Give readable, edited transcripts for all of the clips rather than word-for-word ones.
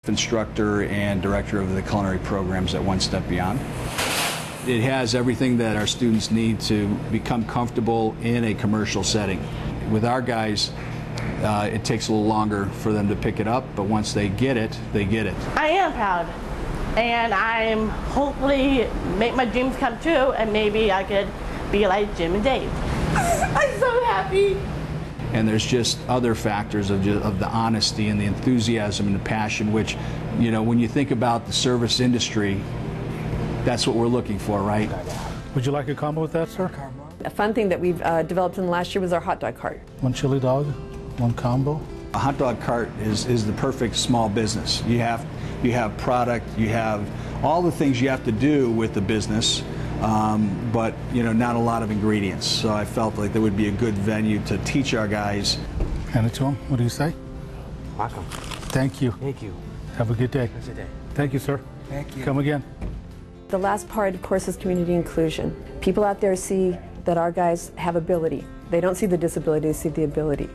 Instructor and director of the culinary programs at One Step Beyond. It has everything that our students need to become comfortable in a commercial setting. With our guys, it takes a little longer for them to pick it up, but once they get it, they get it. I am proud, and I'm hopefully make my dreams come true, and maybe I could be like Jim and Dave. I'm so happy. And there's just other factors of the honesty and the enthusiasm and the passion, which, you know, when you think about the service industry, that's what we're looking for, right? Would you like a combo with that, sir? A fun thing that we've developed in the last year was our hot dog cart. One chili dog, one combo. A hot dog cart is the perfect small business. You have product, you have all the things you have to do with the business, but you know, not a lot of ingredients. So I felt like there would be a good venue to teach our guys. Hand it to him. What do you say? Welcome. Thank you. Thank you. Have a good day. Have a good day. Thank you, sir. Thank you. Come again. The last part, of course, is community inclusion. People out there see that our guys have ability. They don't see the disability, they see the ability.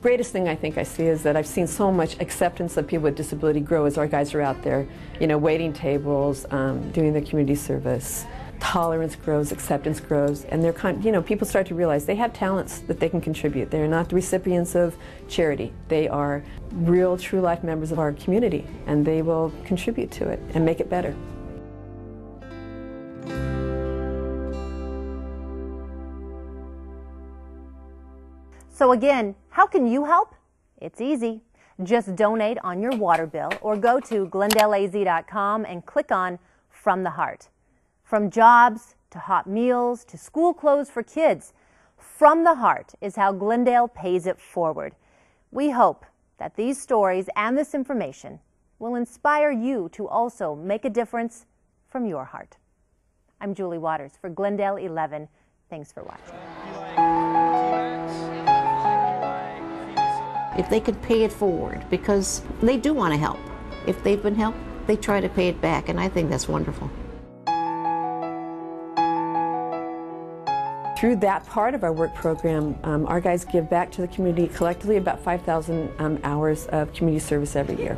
Greatest thing I think I see is that I've seen so much acceptance of people with disability grow as our guys are out there, you know, waiting tables, doing the community service. Tolerance grows, acceptance grows, and they're you know, people start to realize they have talents that they can contribute. They're not the recipients of charity. They are real, true life members of our community, and they will contribute to it and make it better. So again, how can you help? It's easy. Just donate on your water bill or go to glendaleaz.com and click on From the Heart. From jobs to hot meals to school clothes for kids, From the Heart is how Glendale pays it forward. We hope that these stories and this information will inspire you to also make a difference from your heart. I'm Julie Waters for Glendale 11. Thanks for watching. If they could pay it forward, because they do want to help. If they've been helped, they try to pay it back, and I think that's wonderful. Through that part of our work program, our guys give back to the community collectively about 5,000 hours of community service every year.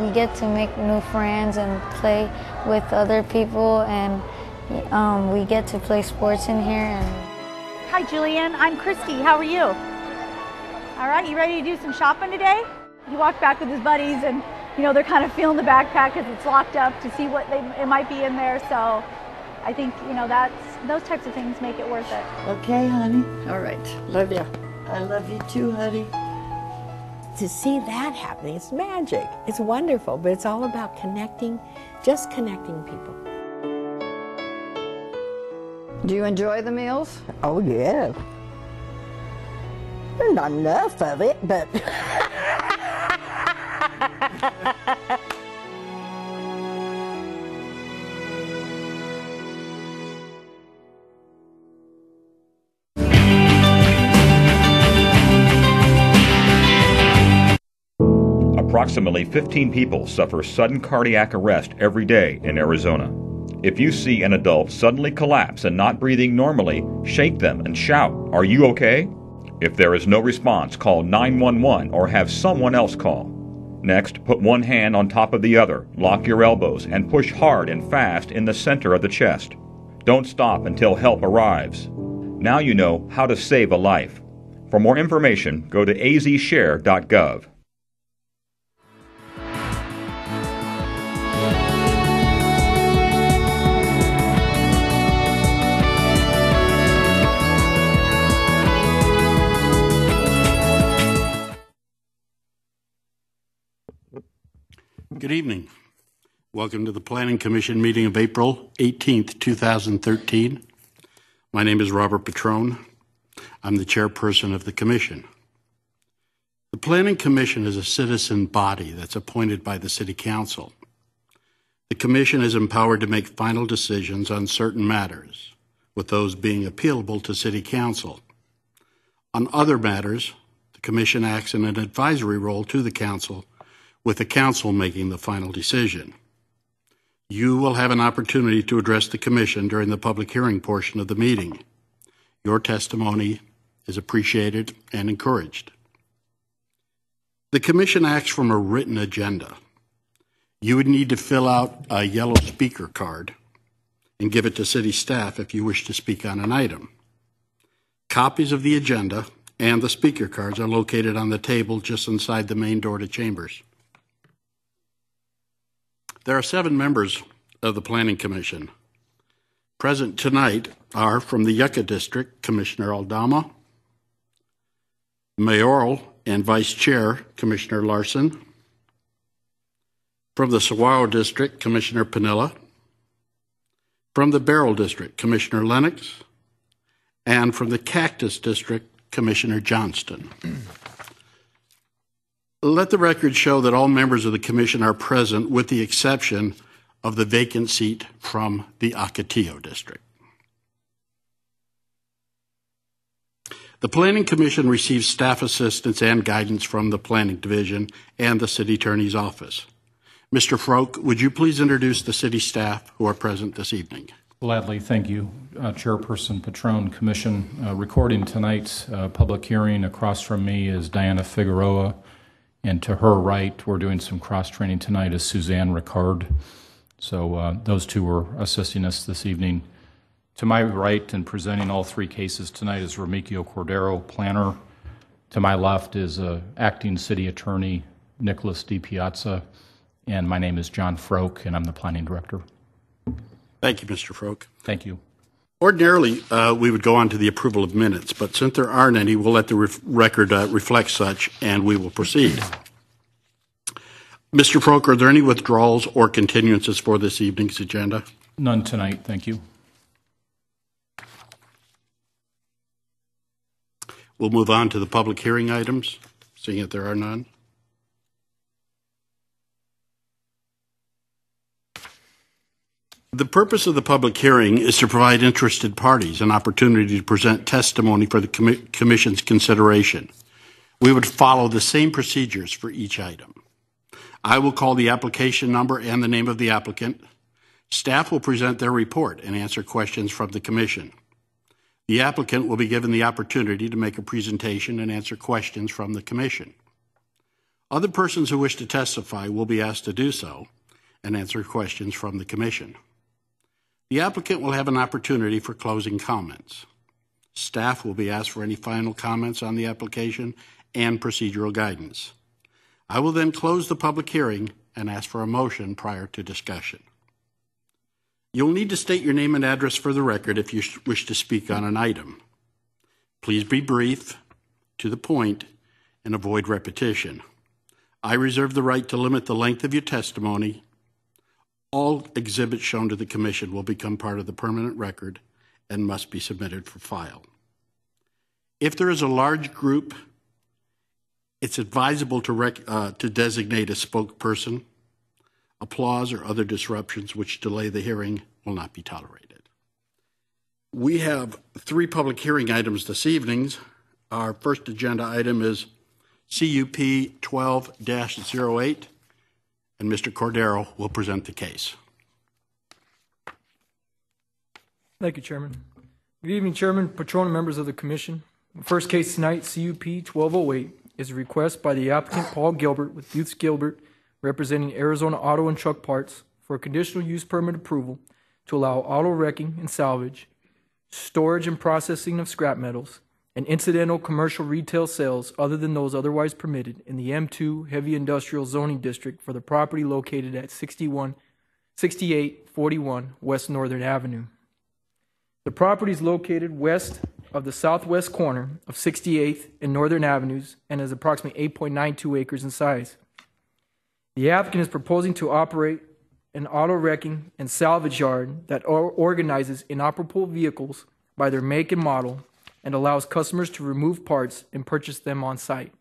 We get to make new friends and play with other people, and we get to play sports in here. Hi Julian, I'm Christy. How are you? All right, you ready to do some shopping today? He walked back with his buddies, and you know, they're kind of feeling the backpack because it's locked up to see what it might be in there. So I think, you know, those types of things make it worth it. Okay, honey. All right. Love you. I love you too, honey. To see that happening, it's magic. It's wonderful, but it's all about connecting, just connecting people. Do you enjoy the meals? Oh, yeah. Not enough of it, but... Approximately 15 people suffer sudden cardiac arrest every day in Arizona. If you see an adult suddenly collapse and not breathing normally, shake them and shout, "Are you okay?" If there is no response, call 911 or have someone else call. Next, put one hand on top of the other, lock your elbows, and push hard and fast in the center of the chest. Don't stop until help arrives. Now you know how to save a life. For more information, go to azshare.gov. Good evening. Welcome to the Planning Commission meeting of April 18th, 2013. My name is Robert Petrone. I'm the chairperson of the commission. The Planning Commission is a citizen body that's appointed by the City Council. The commission is empowered to make final decisions on certain matters, with those being appealable to City Council. On other matters, the commission acts in an advisory role to the council, with the council making the final decision. You will have an opportunity to address the commission during the public hearing portion of the meeting. Your testimony is appreciated and encouraged. The Commission acts from a written agenda. You would need to fill out a yellow speaker card and give it to city staff if you wish to speak on an item. Copies of the agenda and the speaker cards are located on the table just inside the main door to chambers. There are 7 members of the Planning Commission. Present tonight are from the Yucca District, Commissioner Aldama, Mayoral and Vice Chair, Commissioner Larson, from the Saguaro District, Commissioner Panilla, from the Beryl District, Commissioner Lennox, and from the Cactus District, Commissioner Johnston. Let the record show that all members of the Commission are present with the exception of the vacant seat from the Ocotillo District. The Planning Commission receives staff assistance and guidance from the Planning Division and the City Attorney's Office. Mr. Froke, would you please introduce the city staff who are present this evening? Gladly, thank you. Chairperson Patron, Commission. Recording tonight's public hearing across from me is Diana Figueroa, and to her right, we're doing some cross-training tonight, is Suzanne Ricard. So those two are assisting us this evening. To my right and presenting all 3 cases tonight is Remigio Cordero, planner. To my left is acting city attorney Nicholas DiPiazza, and my name is John Froke, and I'm the planning director. Thank you, Mr. Froke. Thank you. Ordinarily, we would go on to the approval of minutes, but since there aren't any, we'll let the record reflect such, and we will proceed. Mr. Froke, are there any withdrawals or continuances for this evening's agenda? None tonight, thank you. We'll move on to the public hearing items, seeing that there are none. The purpose of the public hearing is to provide interested parties an opportunity to present testimony for the Commission's consideration. We would follow the same procedures for each item. I will call the application number and the name of the applicant. Staff will present their report and answer questions from the Commission. The applicant will be given the opportunity to make a presentation and answer questions from the Commission. Other persons who wish to testify will be asked to do so and answer questions from the Commission. The applicant will have an opportunity for closing comments. Staff will be asked for any final comments on the application and procedural guidance. I will then close the public hearing and ask for a motion prior to discussion. You'll need to state your name and address for the record if you wish to speak on an item. Please be brief, to the point, and avoid repetition. I reserve the right to limit the length of your testimony. All exhibits shown to the Commission will become part of the permanent record and must be submitted for file. If there is a large group, it's advisable to designate a spokesperson. Applause or other disruptions which delay the hearing will not be tolerated. We have 3 public hearing items this evening. Our first agenda item is CUP 12-08, and Mr. Cordero will present the case. Thank you, Chairman. Good evening, Chairman, Patron, and members of the Commission. The first case tonight, CUP 1208, is a request by the applicant Paul Gilbert with Booths Gilbert, representing Arizona Auto and Truck Parts, for a conditional use permit approval to allow auto wrecking and salvage, storage and processing of scrap metals, and incidental commercial retail sales other than those otherwise permitted in the M2 Heavy Industrial Zoning District for the property located at 6841 West Northern Avenue. The property is located west of the southwest corner of 68th and Northern Avenues and is approximately 8.92 acres in size. The applicant is proposing to operate an auto wrecking and salvage yard that organizes inoperable vehicles by their make and model and allows customers to remove parts and purchase them on site.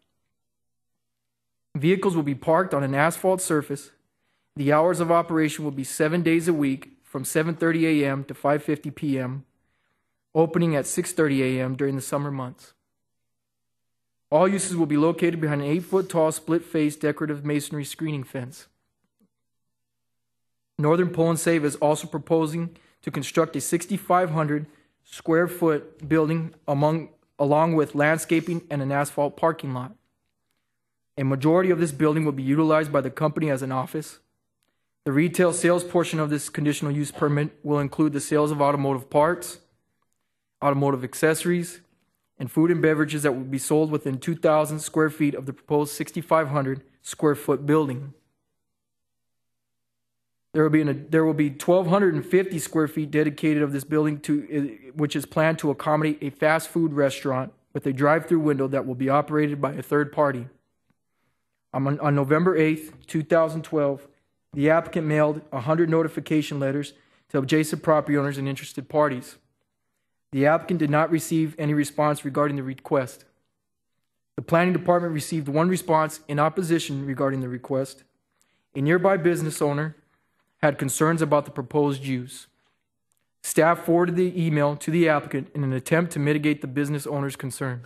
Vehicles will be parked on an asphalt surface. The hours of operation will be 7 days a week from 7:30 a.m. to 5:50 p.m., opening at 6:30 a.m. during the summer months. All uses will be located behind an 8-foot-tall split-face decorative masonry screening fence. Northern Pull and Save is also proposing to construct a 6,500 square foot building along with landscaping and an asphalt parking lot. A majority of this building will be utilized by the company as an office. The retail sales portion of this conditional use permit will include the sales of automotive parts, automotive accessories, and food and beverages that will be sold within 2,000 square feet of the proposed 6,500 square foot building. There will be 1,250 square feet dedicated of this building which is planned to accommodate a fast food restaurant with a drive-through window that will be operated by a third party. On November 8th, 2012, the applicant mailed 100 notification letters to adjacent property owners and interested parties. The applicant did not receive any response regarding the request. The planning department received one response in opposition regarding the request. A nearby business owner had concerns about the proposed use. Staff forwarded the email to the applicant in an attempt to mitigate the business owner's concern.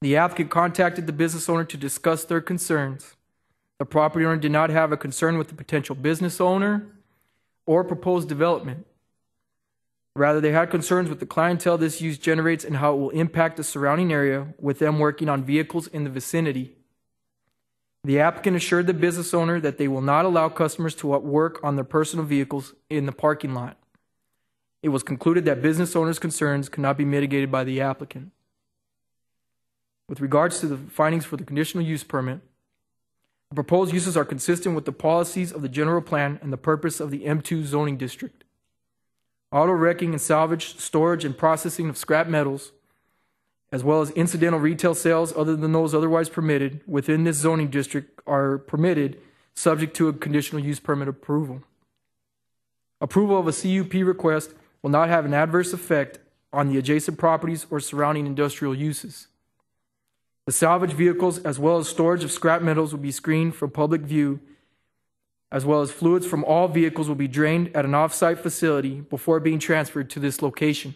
The applicant contacted the business owner to discuss their concerns. The property owner did not have a concern with the potential business owner or proposed development. Rather, they had concerns with the clientele this use generates and how it will impact the surrounding area with them working on vehicles in the vicinity. The applicant assured the business owner that they will not allow customers to work on their personal vehicles in the parking lot. It was concluded that business owners' concerns could not be mitigated by the applicant. With regards to the findings for the conditional use permit, the proposed uses are consistent with the policies of the general plan and the purpose of the M2 zoning district. Auto wrecking and salvage, storage, and processing of scrap metals, as well as incidental retail sales other than those otherwise permitted within this zoning district are permitted subject to a conditional use permit approval. Approval of a CUP request will not have an adverse effect on the adjacent properties or surrounding industrial uses. The salvage vehicles as well as storage of scrap metals will be screened from public view, as well as fluids from all vehicles will be drained at an off-site facility before being transferred to this location.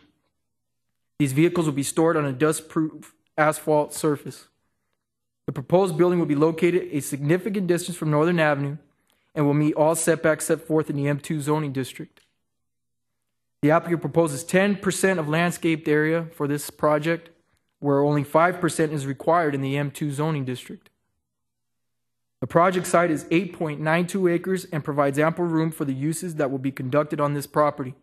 These vehicles will be stored on a dust-proof asphalt surface. The proposed building will be located a significant distance from Northern Avenue and will meet all setbacks set forth in the M2 zoning district. The applicant proposes 10% of landscaped area for this project, where only 5% is required in the M2 zoning district. The project site is 8.92 acres and provides ample room for the uses that will be conducted on this property.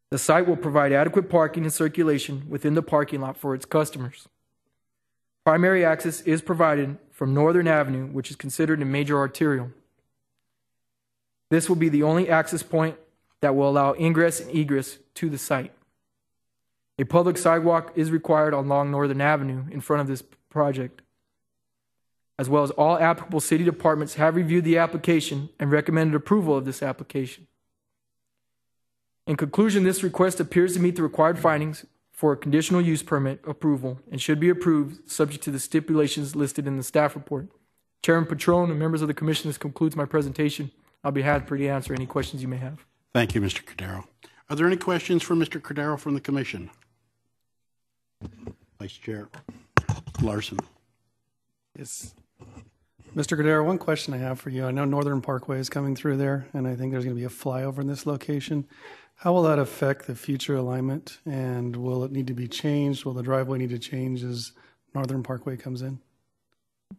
The site will provide adequate parking and circulation within the parking lot for its customers. Primary access is provided from Northern Avenue, which is considered a major arterial. This will be the only access point that will allow ingress and egress to the site. A public sidewalk is required along Northern Avenue in front of this project, as well as all applicable city departments have reviewed the application and recommended approval of this application. In conclusion, this request appears to meet the required findings for a conditional use permit approval and should be approved subject to the stipulations listed in the staff report. Chairman Patron and members of the commission, this concludes my presentation. I'll be happy to answer any questions you may have. Thank you, Mr. Cordero. Are there any questions for Mr. Cordero from the commission? Vice Chair Larson. Yes. Mr. Cordero, one question I have for you. I know Northern Parkway is coming through there, and I think there's going to be a flyover in this location. How will that affect the future alignment, and will it need to be changed? Will the driveway need to change as Northern Parkway comes in?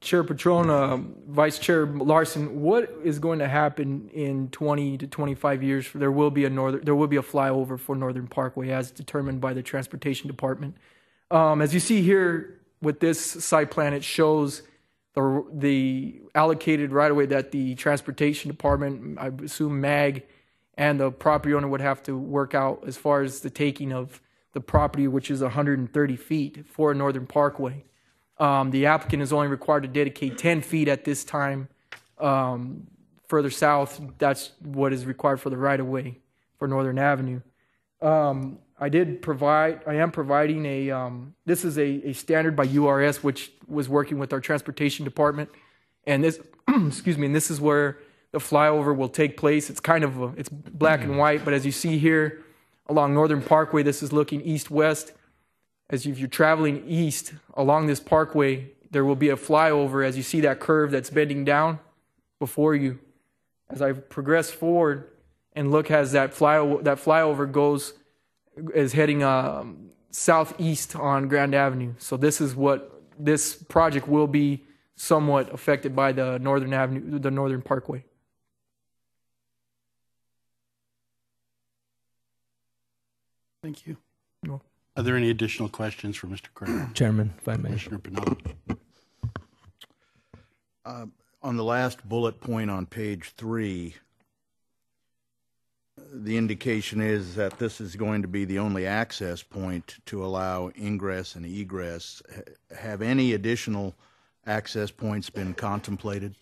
Chair Patron, Vice Chair Larson, what is going to happen in 20 to 25 years? There will be a flyover for Northern Parkway as determined by the Transportation Department. As you see here with this site plan, it shows the allocated right-of-way that the Transportation Department, I assume MAG, and the property owner would have to work out as far as the taking of the property, which is 130 feet for Northern Parkway. The applicant is only required to dedicate 10 feet at this time. Further south, that's what is required for the right-of-way for Northern Avenue. I am providing this is a standard by URS, which was working with our Transportation Department. And this, excuse me, and this is where the flyover will take place. It's kind of, it's black and white, but as you see here along Northern Parkway, this is looking east-west. As if you're traveling east along this parkway, there will be a flyover as you see that curve that's bending down before you. As I progress forward and look as that flyover goes, is heading southeast on Grand Avenue. So this project will be somewhat affected by the Northern Avenue, the Northern Parkway. Thank you. Are there any additional questions for Mr. Cordero? Chairman, if I may. Commissioner Pinella. On the last bullet point on page 3, the indication is that this is going to be the only access point to allow ingress and egress. Have any additional access points been contemplated?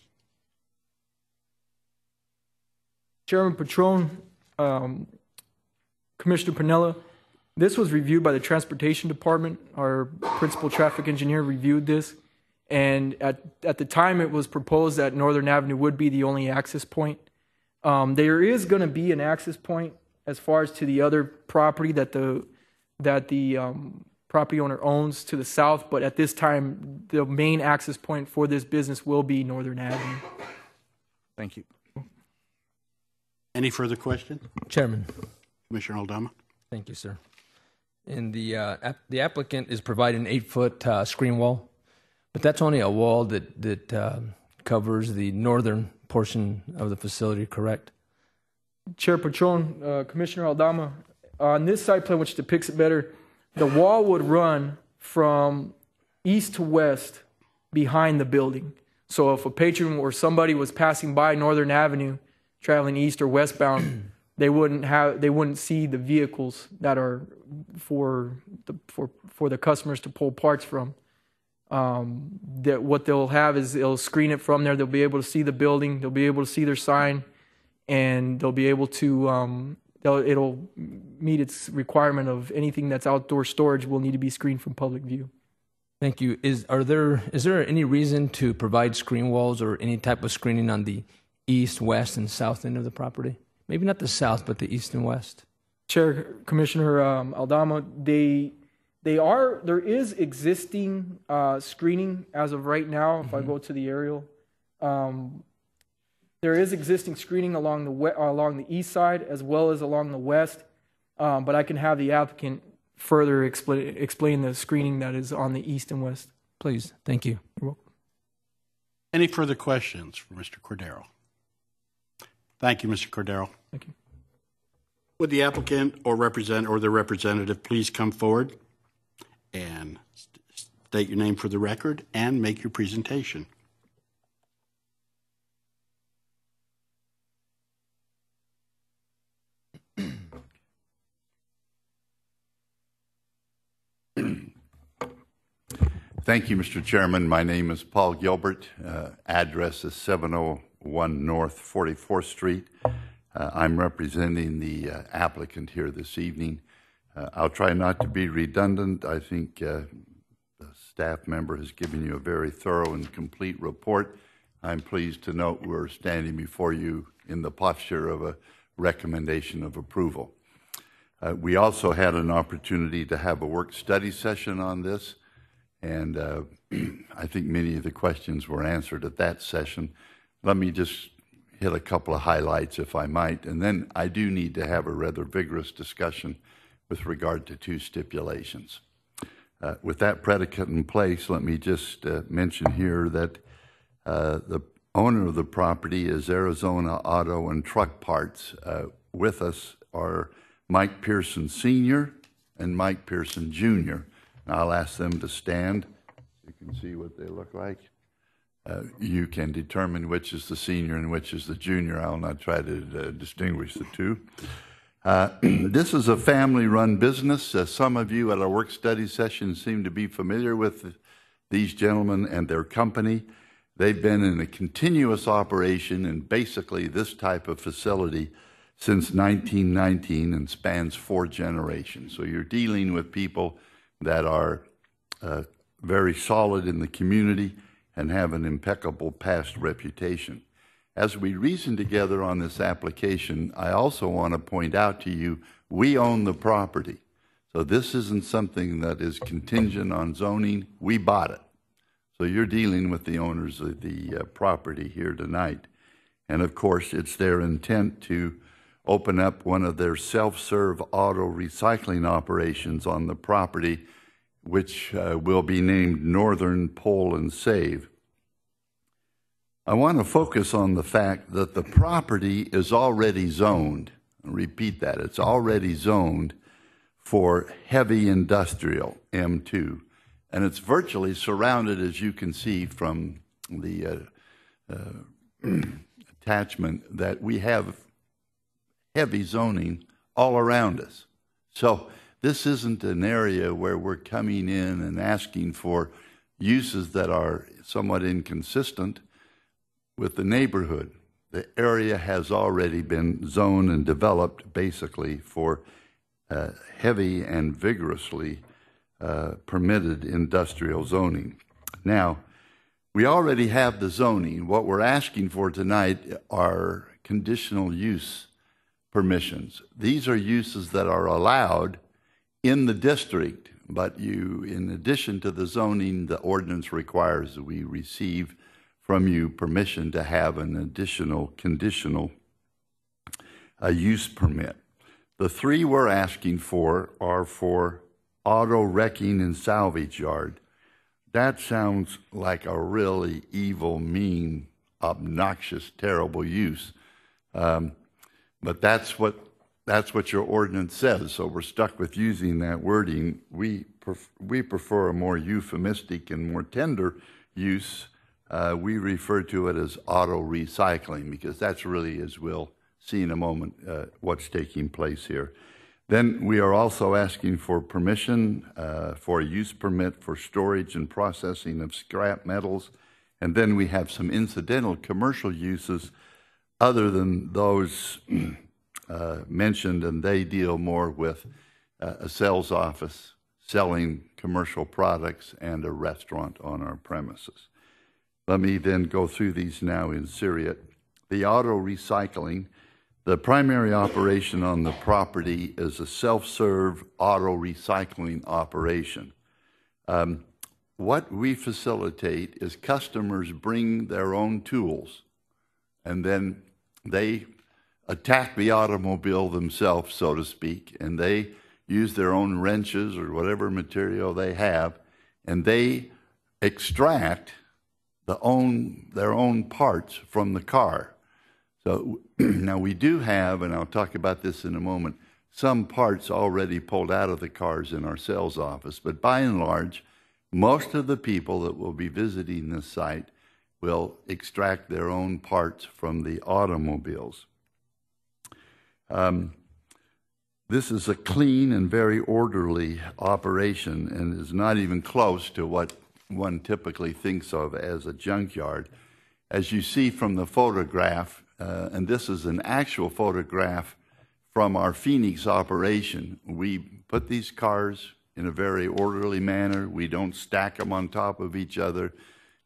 Chairman Patron, Commissioner Pinella, this was reviewed by the Transportation Department. Our principal traffic engineer reviewed this, and at the time it was proposed that Northern Avenue would be the only access point. There is going to be an access point as far as to the other property that the property owner owns to the south, but at this time the main access point for this business will be Northern Avenue. Thank you. Any further questions? Chairman. Commissioner Aldama. Thank you, sir. And the applicant is providing an 8-foot screen wall, but that's only a wall that covers the northern portion of the facility, correct? Chair Patron, Commissioner Aldama, on this site plan, which depicts it better, the wall would run from east to west behind the building. So if a patron or somebody was passing by Northern Avenue, traveling east or westbound, they wouldn't see the vehicles that are for the customers to pull parts from. That what they'll have is they'll screen it from there. They'll be able to see the building. They'll be able to see their sign, and they'll be able to. It'll meet its requirement of anything that's outdoor storage will need to be screened from public view. Thank you. Is there any reason to provide screen walls or any type of screening on the east, west, and south end of the property? Maybe not the south, but the east and west. Chair, Commissioner Aldama, there is existing screening as of right now. If I go to the aerial, there is existing screening along the east side as well as along the west. But I can have the applicant further explain the screening that is on the east and west. Please, thank you. You're welcome. Any further questions for Mr. Cordero? Thank you, Mr. Cordero. Thank you. Would the applicant or the representative please come forward and state your name for the record and make your presentation. Thank you, Mr. Chairman. My name is Paul Gilbert. Address is 701 North 44th Street. I'm representing the applicant here this evening. I'll try not to be redundant. I think the staff member has given you a very thorough and complete report. I'm pleased to note we're standing before you in the posture of a recommendation of approval. We also had an opportunity to have a work study session on this, and I think many of the questions were answered at that session. Let me just hit a couple of highlights, if I might, and then I do need to have a rather vigorous discussion with regard to two stipulations. With that predicate in place, let me just mention here that the owner of the property is Arizona Auto and Truck Parts. With us are Mike Pearson Sr. and Mike Pearson Jr. I'll ask them to stand. You can see what they look like. You can determine which is the senior and which is the junior. I'll not try to distinguish the two. This is a family-run business. Some of you at our work study session seem to be familiar with these gentlemen and their company. They've been in a continuous operation in basically this type of facility since 1919 and spans 4 generations. So you're dealing with people that are very solid in the community and have an impeccable past reputation. As we reason together on this application, I also want to point out to you, we own the property. So this isn't something that is contingent on zoning. We bought it. So you're dealing with the owners of the property here tonight. And of course, it's their intent to open up one of their self-serve auto recycling operations on the property, which will be named Northern Pole and Save. I want to focus on the fact that the property is already zoned. I'll repeat that. It's already zoned for heavy industrial, M2. And it's virtually surrounded, as you can see from the attachment, that we have heavy zoning all around us. So this isn't an area where we're coming in and asking for uses that are somewhat inconsistent with the neighborhood. The area has already been zoned and developed basically for heavy and vigorously permitted industrial zoning. Now, we already have the zoning. What we're asking for tonight are conditional use permissions. These are uses that are allowed in the district, but in addition to the zoning, the ordinance requires that we receive from you permission to have an additional conditional use permit. The three we're asking for are for auto wrecking and salvage yard. That sounds like a really evil, mean, obnoxious, terrible use. But that's what your ordinance says, so we're stuck with using that wording. We prefer a more euphemistic and more tender use. We refer to it as auto recycling because that's really, as we'll see in a moment, what's taking place here. Then we are also asking for permission for a use permit for storage and processing of scrap metals. And then we have some incidental commercial uses other than those mentioned, and they deal more with a sales office selling commercial products and a restaurant on our premises. Let me then go through these now in seriate. The auto recycling, the primary operation on the property is a self-serve auto recycling operation. What we facilitate is customers bring their own tools and then they attack the automobile themselves, so to speak, and they use their own wrenches or whatever material they have, and they extract their own parts from the car. So now we do have, and I'll talk about this in a moment, some parts already pulled out of the cars in our sales office, but by and large, most of the people that will be visiting this site will extract their own parts from the automobiles. This is a clean and very orderly operation and is not even close to what one typically thinks of as a junkyard. As you see from the photograph, and this is an actual photograph from our Phoenix operation, we put these cars in a very orderly manner. We don't stack them on top of each other.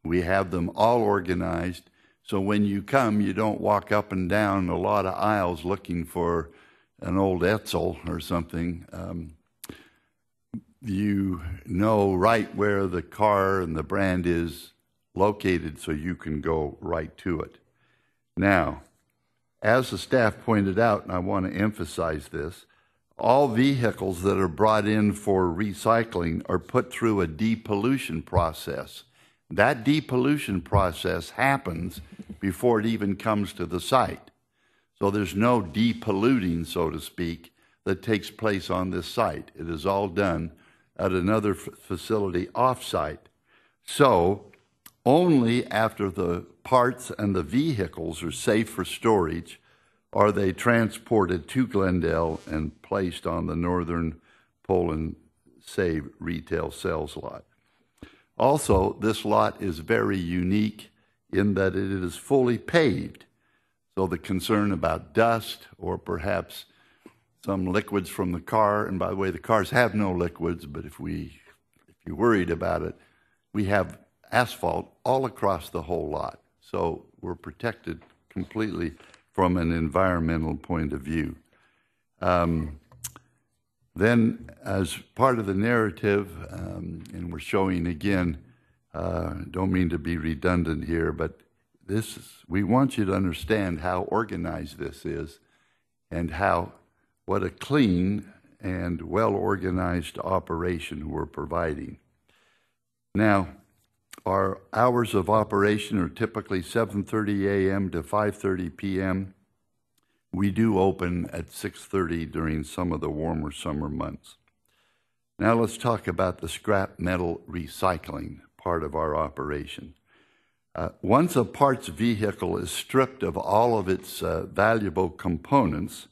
We have them all organized. So when you come, you don't walk up and down a lot of aisles looking for an old Etzel or something. You know right where the car and the brand is located so you can go right to it. Now, as the staff pointed out, and I want to emphasize this, all vehicles that are brought in for recycling are put through a depollution process. That depollution process happens before it even comes to the site. So there's no depolluting, so to speak, that takes place on this site. It is all done at another facility off-site. So only after the parts and the vehicles are safe for storage are they transported to Glendale and placed on the Northern Pole and Save retail sales lot. Also, this lot is very unique in that it is fully paved. So the concern about dust or perhaps some liquids from the car, and by the way, the cars have no liquids, but if you're worried about it, we have asphalt all across the whole lot. So we're protected completely from an environmental point of view. Then, as part of the narrative, and we're showing again, don't mean to be redundant here, but we want you to understand how organized this is. and what a clean and well-organized operation we're providing. Now, our hours of operation are typically 7:30 a.m. to 5:30 p.m. We do open at 6:30 during some of the warmer summer months. Now let's talk about the scrap metal recycling part of our operation. Once a parts vehicle is stripped of all of its valuable components,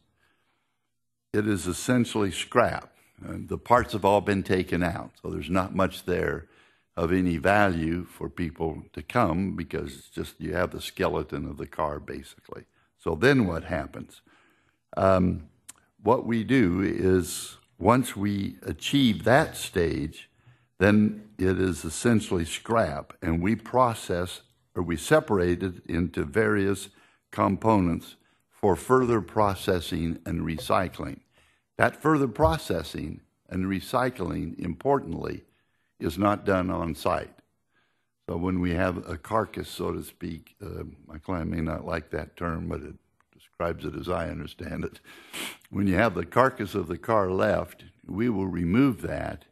it is essentially scrap. The parts have all been taken out, so there's not much there of any value for people to come, because it's just you have the skeleton of the car, basically. So then what happens? What we do is, once we achieve that stage, then it is essentially scrap, and we process, or we separate it into various components for further processing and recycling. That further processing and recycling, importantly, is not done on site. So when we have a carcass, so to speak, my client may not like that term, but it describes it as I understand it. When you have the carcass of the car left, we will remove that,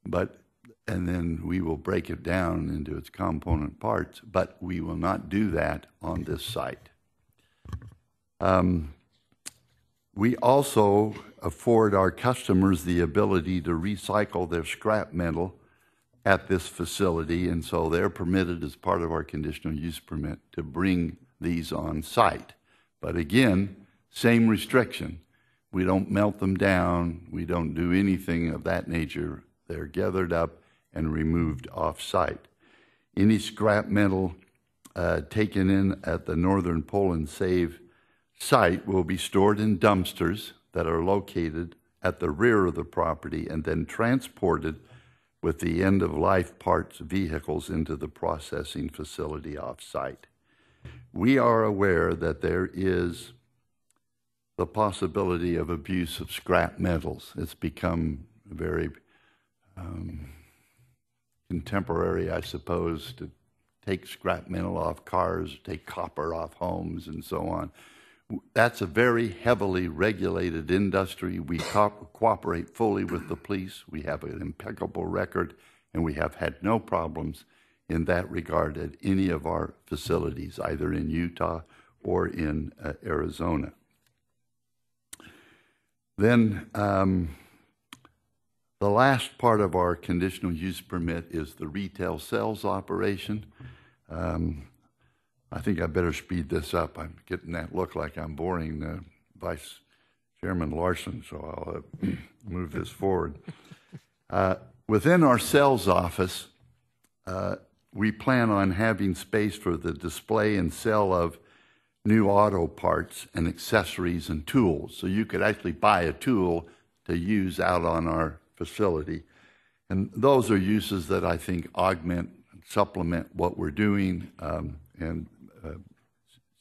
and then we will break it down into its component parts, but we will not do that on this site. We also afford our customers the ability to recycle their scrap metal at this facility, and so they're permitted, as part of our conditional use permit, to bring these on site. But again, same restriction. We don't melt them down. We don't do anything of that nature. They're gathered up and removed off-site. Any scrap metal taken in at the Northern Pull and Save site will be stored in dumpsters that are located at the rear of the property and then transported with the end-of-life parts vehicles into the processing facility off-site. We are aware that there is the possibility of abuse of scrap metals. It's become very contemporary, I suppose, to take scrap metal off cars, take copper off homes, and so on. That's a very heavily regulated industry. We cooperate fully with the police. We have an impeccable record, and we have had no problems in that regard at any of our facilities, either in Utah or in Arizona. Then the last part of our conditional use permit is the retail sales operation. I think I better speed this up. I'm getting that look like I'm boring Vice Chairman Larson, so I'll move this forward. Within our sales office, we plan on having space for the display and sale of new auto parts and accessories and tools. So you could actually buy a tool to use out on our facility. And those are uses that I think augment and supplement what we're doing, and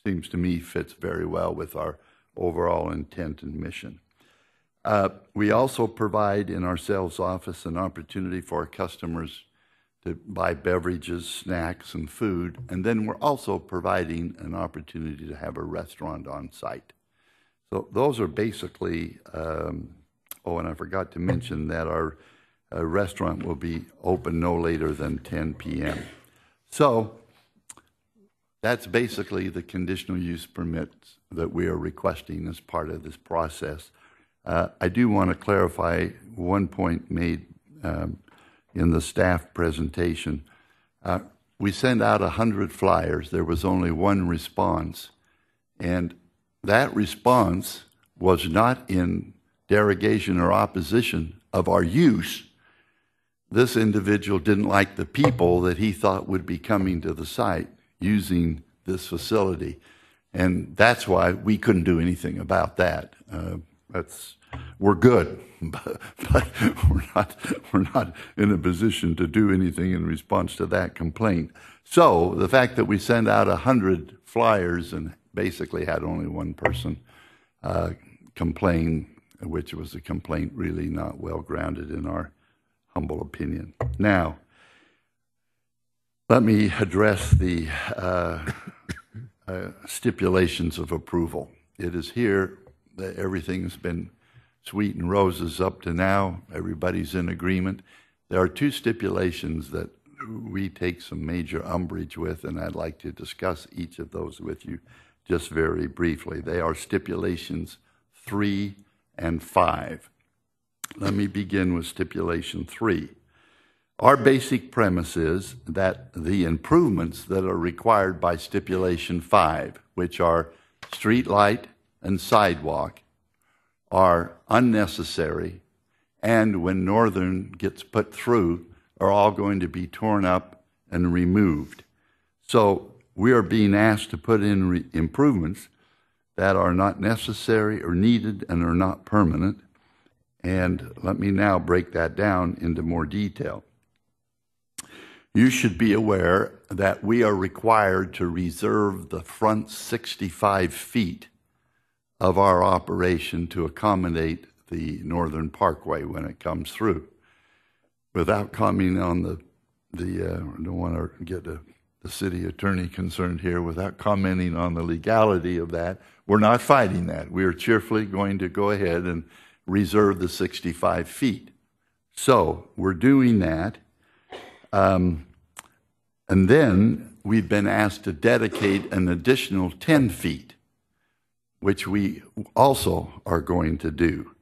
seems to me fits very well with our overall intent and mission. We also provide in our sales office an opportunity for our customers to buy beverages, snacks, and food, and then we're also providing an opportunity to have a restaurant on site. So those are basically, and I forgot to mention that our restaurant will be open no later than 10 p.m. So that's basically the conditional use permits that we are requesting as part of this process. I do want to clarify one point made in the staff presentation. We sent out 100 flyers. There was only one response, and that response was not in derogation or opposition of our use. This individual didn't like the people that he thought would be coming to the site using this facility, and that's why we couldn't do anything about that. We're good, but we're not in a position to do anything in response to that complaint. So the fact that we sent out 100 flyers and basically had only one person complain, which was a complaint really not well grounded in our humble opinion. Now, let me address the stipulations of approval. It is here everything's been sweet and roses up to now. Everybody's in agreement. There are two stipulations that we take some major umbrage with, and I'd like to discuss each of those with you just very briefly. They are stipulations 3 and 5. Let me begin with stipulation 3. Our basic premise is that the improvements that are required by stipulation 5, which are street light and sidewalk, are unnecessary, and when Northern gets put through, are all going to be torn up and removed. So we are being asked to put in improvements that are not necessary or needed and are not permanent. And let me now break that down into more detail. You should be aware that we are required to reserve the front 65 feet of our operation to accommodate the Northern Parkway when it comes through. Without commenting on I don't want to get the city attorney concerned here, without commenting on the legality of that, we're not fighting that. We are cheerfully going to go ahead and reserve the 65 feet. So we're doing that. And then we've been asked to dedicate an additional 10 feet, which we also are going to do.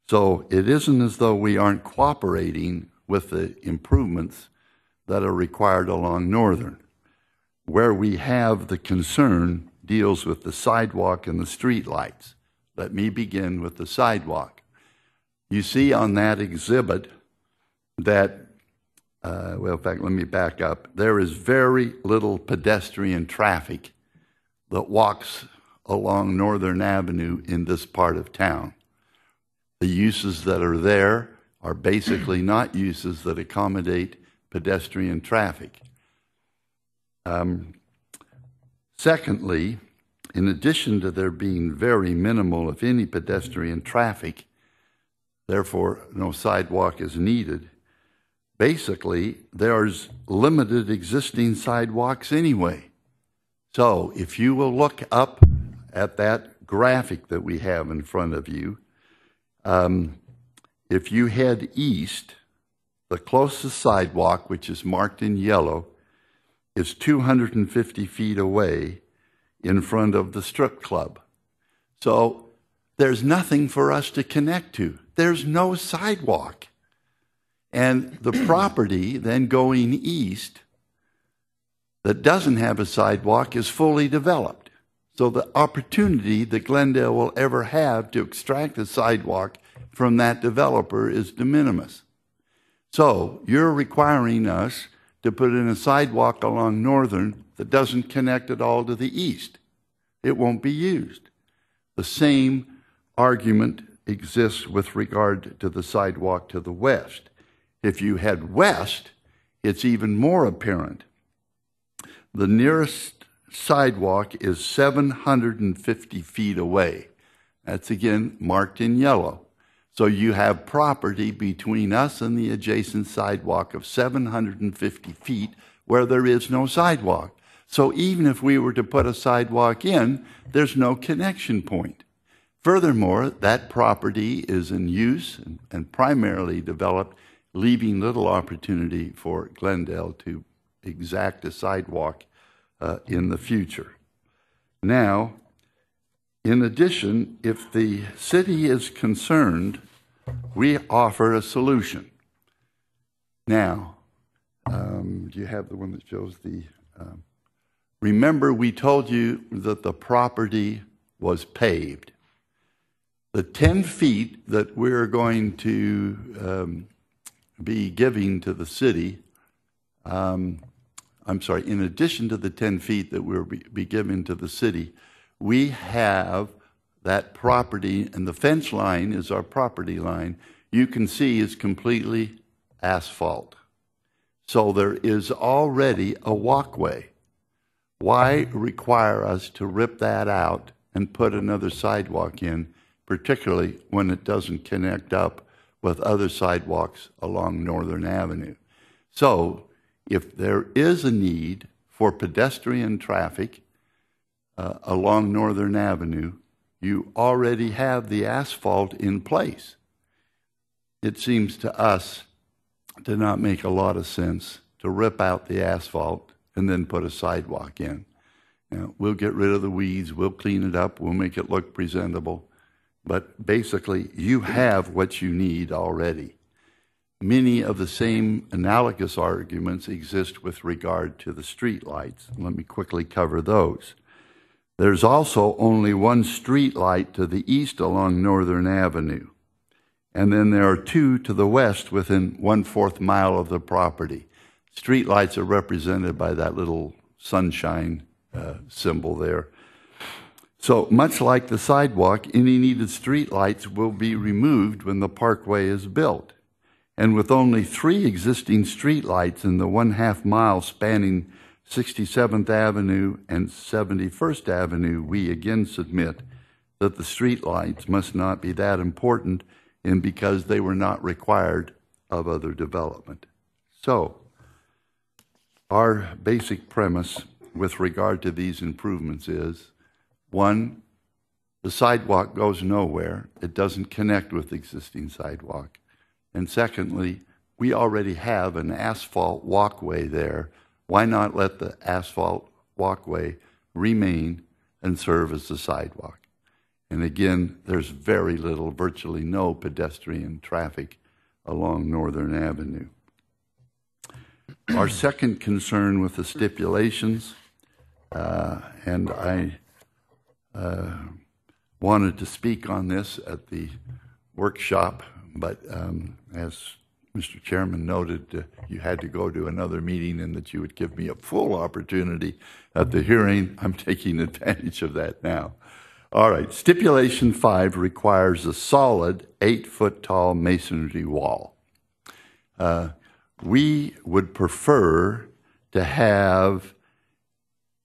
So it isn't as though we aren't cooperating with the improvements that are required along Northern. Where we have the concern deals with the sidewalk and the street lights. Let me begin with the sidewalk. You see on that exhibit that, well, in fact, let me back up. There is very little pedestrian traffic that walks along Northern Avenue in this part of town. The uses that are there are basically not uses that accommodate pedestrian traffic. Secondly, in addition to there being very minimal, if any, pedestrian traffic, therefore no sidewalk is needed, basically there's limited existing sidewalks anyway. So if you will look up at that graphic that we have in front of you, if you head east, the closest sidewalk, which is marked in yellow, is 250 feet away in front of the strip club. So there's nothing for us to connect to. There's no sidewalk. And the property then going east that doesn't have a sidewalk is fully developed. So the opportunity that Glendale will ever have to extract a sidewalk from that developer is de minimis. So you're requiring us to put in a sidewalk along Northern that doesn't connect at all to the east. It won't be used. The same argument exists with regard to the sidewalk to the west. If you head west, it's even more apparent. The nearest sidewalk is 750 feet away. That's again marked in yellow. So you have property between us and the adjacent sidewalk of 750 feet where there is no sidewalk. So even if we were to put a sidewalk in, there's no connection point. Furthermore, that property is in use and primarily developed, leaving little opportunity for Glendale to exact a sidewalk in the future. Now, in addition, if the city is concerned, we offer a solution. Now, do you have the one that shows the... remember, we told you that the property was paved. The 10 feet that we're going to be giving to the city, in addition to the 10 feet that we'll be giving to the city, we have that property, and the fence line is our property line, you can see is completely asphalt. So there is already a walkway. Why require us to rip that out and put another sidewalk in, particularly when it doesn't connect up with other sidewalks along Northern Avenue? So if there is a need for pedestrian traffic along Northern Avenue, You already have the asphalt in place. It seems to us to not make a lot of sense to rip out the asphalt and then put a sidewalk in. Now, we'll get rid of the weeds, we'll clean it up, we'll make it look presentable, but basically you have what you need already. Many of the same analogous arguments exist with regard to the street lights. Let me quickly cover those. There's also only one street light to the east along Northern Avenue, and then there are two to the west within 1/4 mile of the property. Street lights are represented by that little sunshine symbol there. So much like the sidewalk, any needed street lights will be removed when the parkway is built. And with only 3 existing street lights in the 1/2 mile spanning 67th Avenue and 71st Avenue, we again submit that the street lights must not be that important, and because they were not required of other development. So, our basic premise with regard to these improvements is, 1, the sidewalk goes nowhere. It doesn't connect with existing sidewalk. And secondly, we already have an asphalt walkway there. Why not let the asphalt walkway remain and serve as the sidewalk? And again, there's very little, virtually no pedestrian traffic along Northern Avenue. Our second concern with the stipulations, and I wanted to speak on this at the workshop, but as Mr. Chairman noted, you had to go to another meeting and that you would give me a full opportunity at the hearing. I'm taking advantage of that now. All right, stipulation 5 requires a solid 8-foot tall masonry wall. We would prefer to have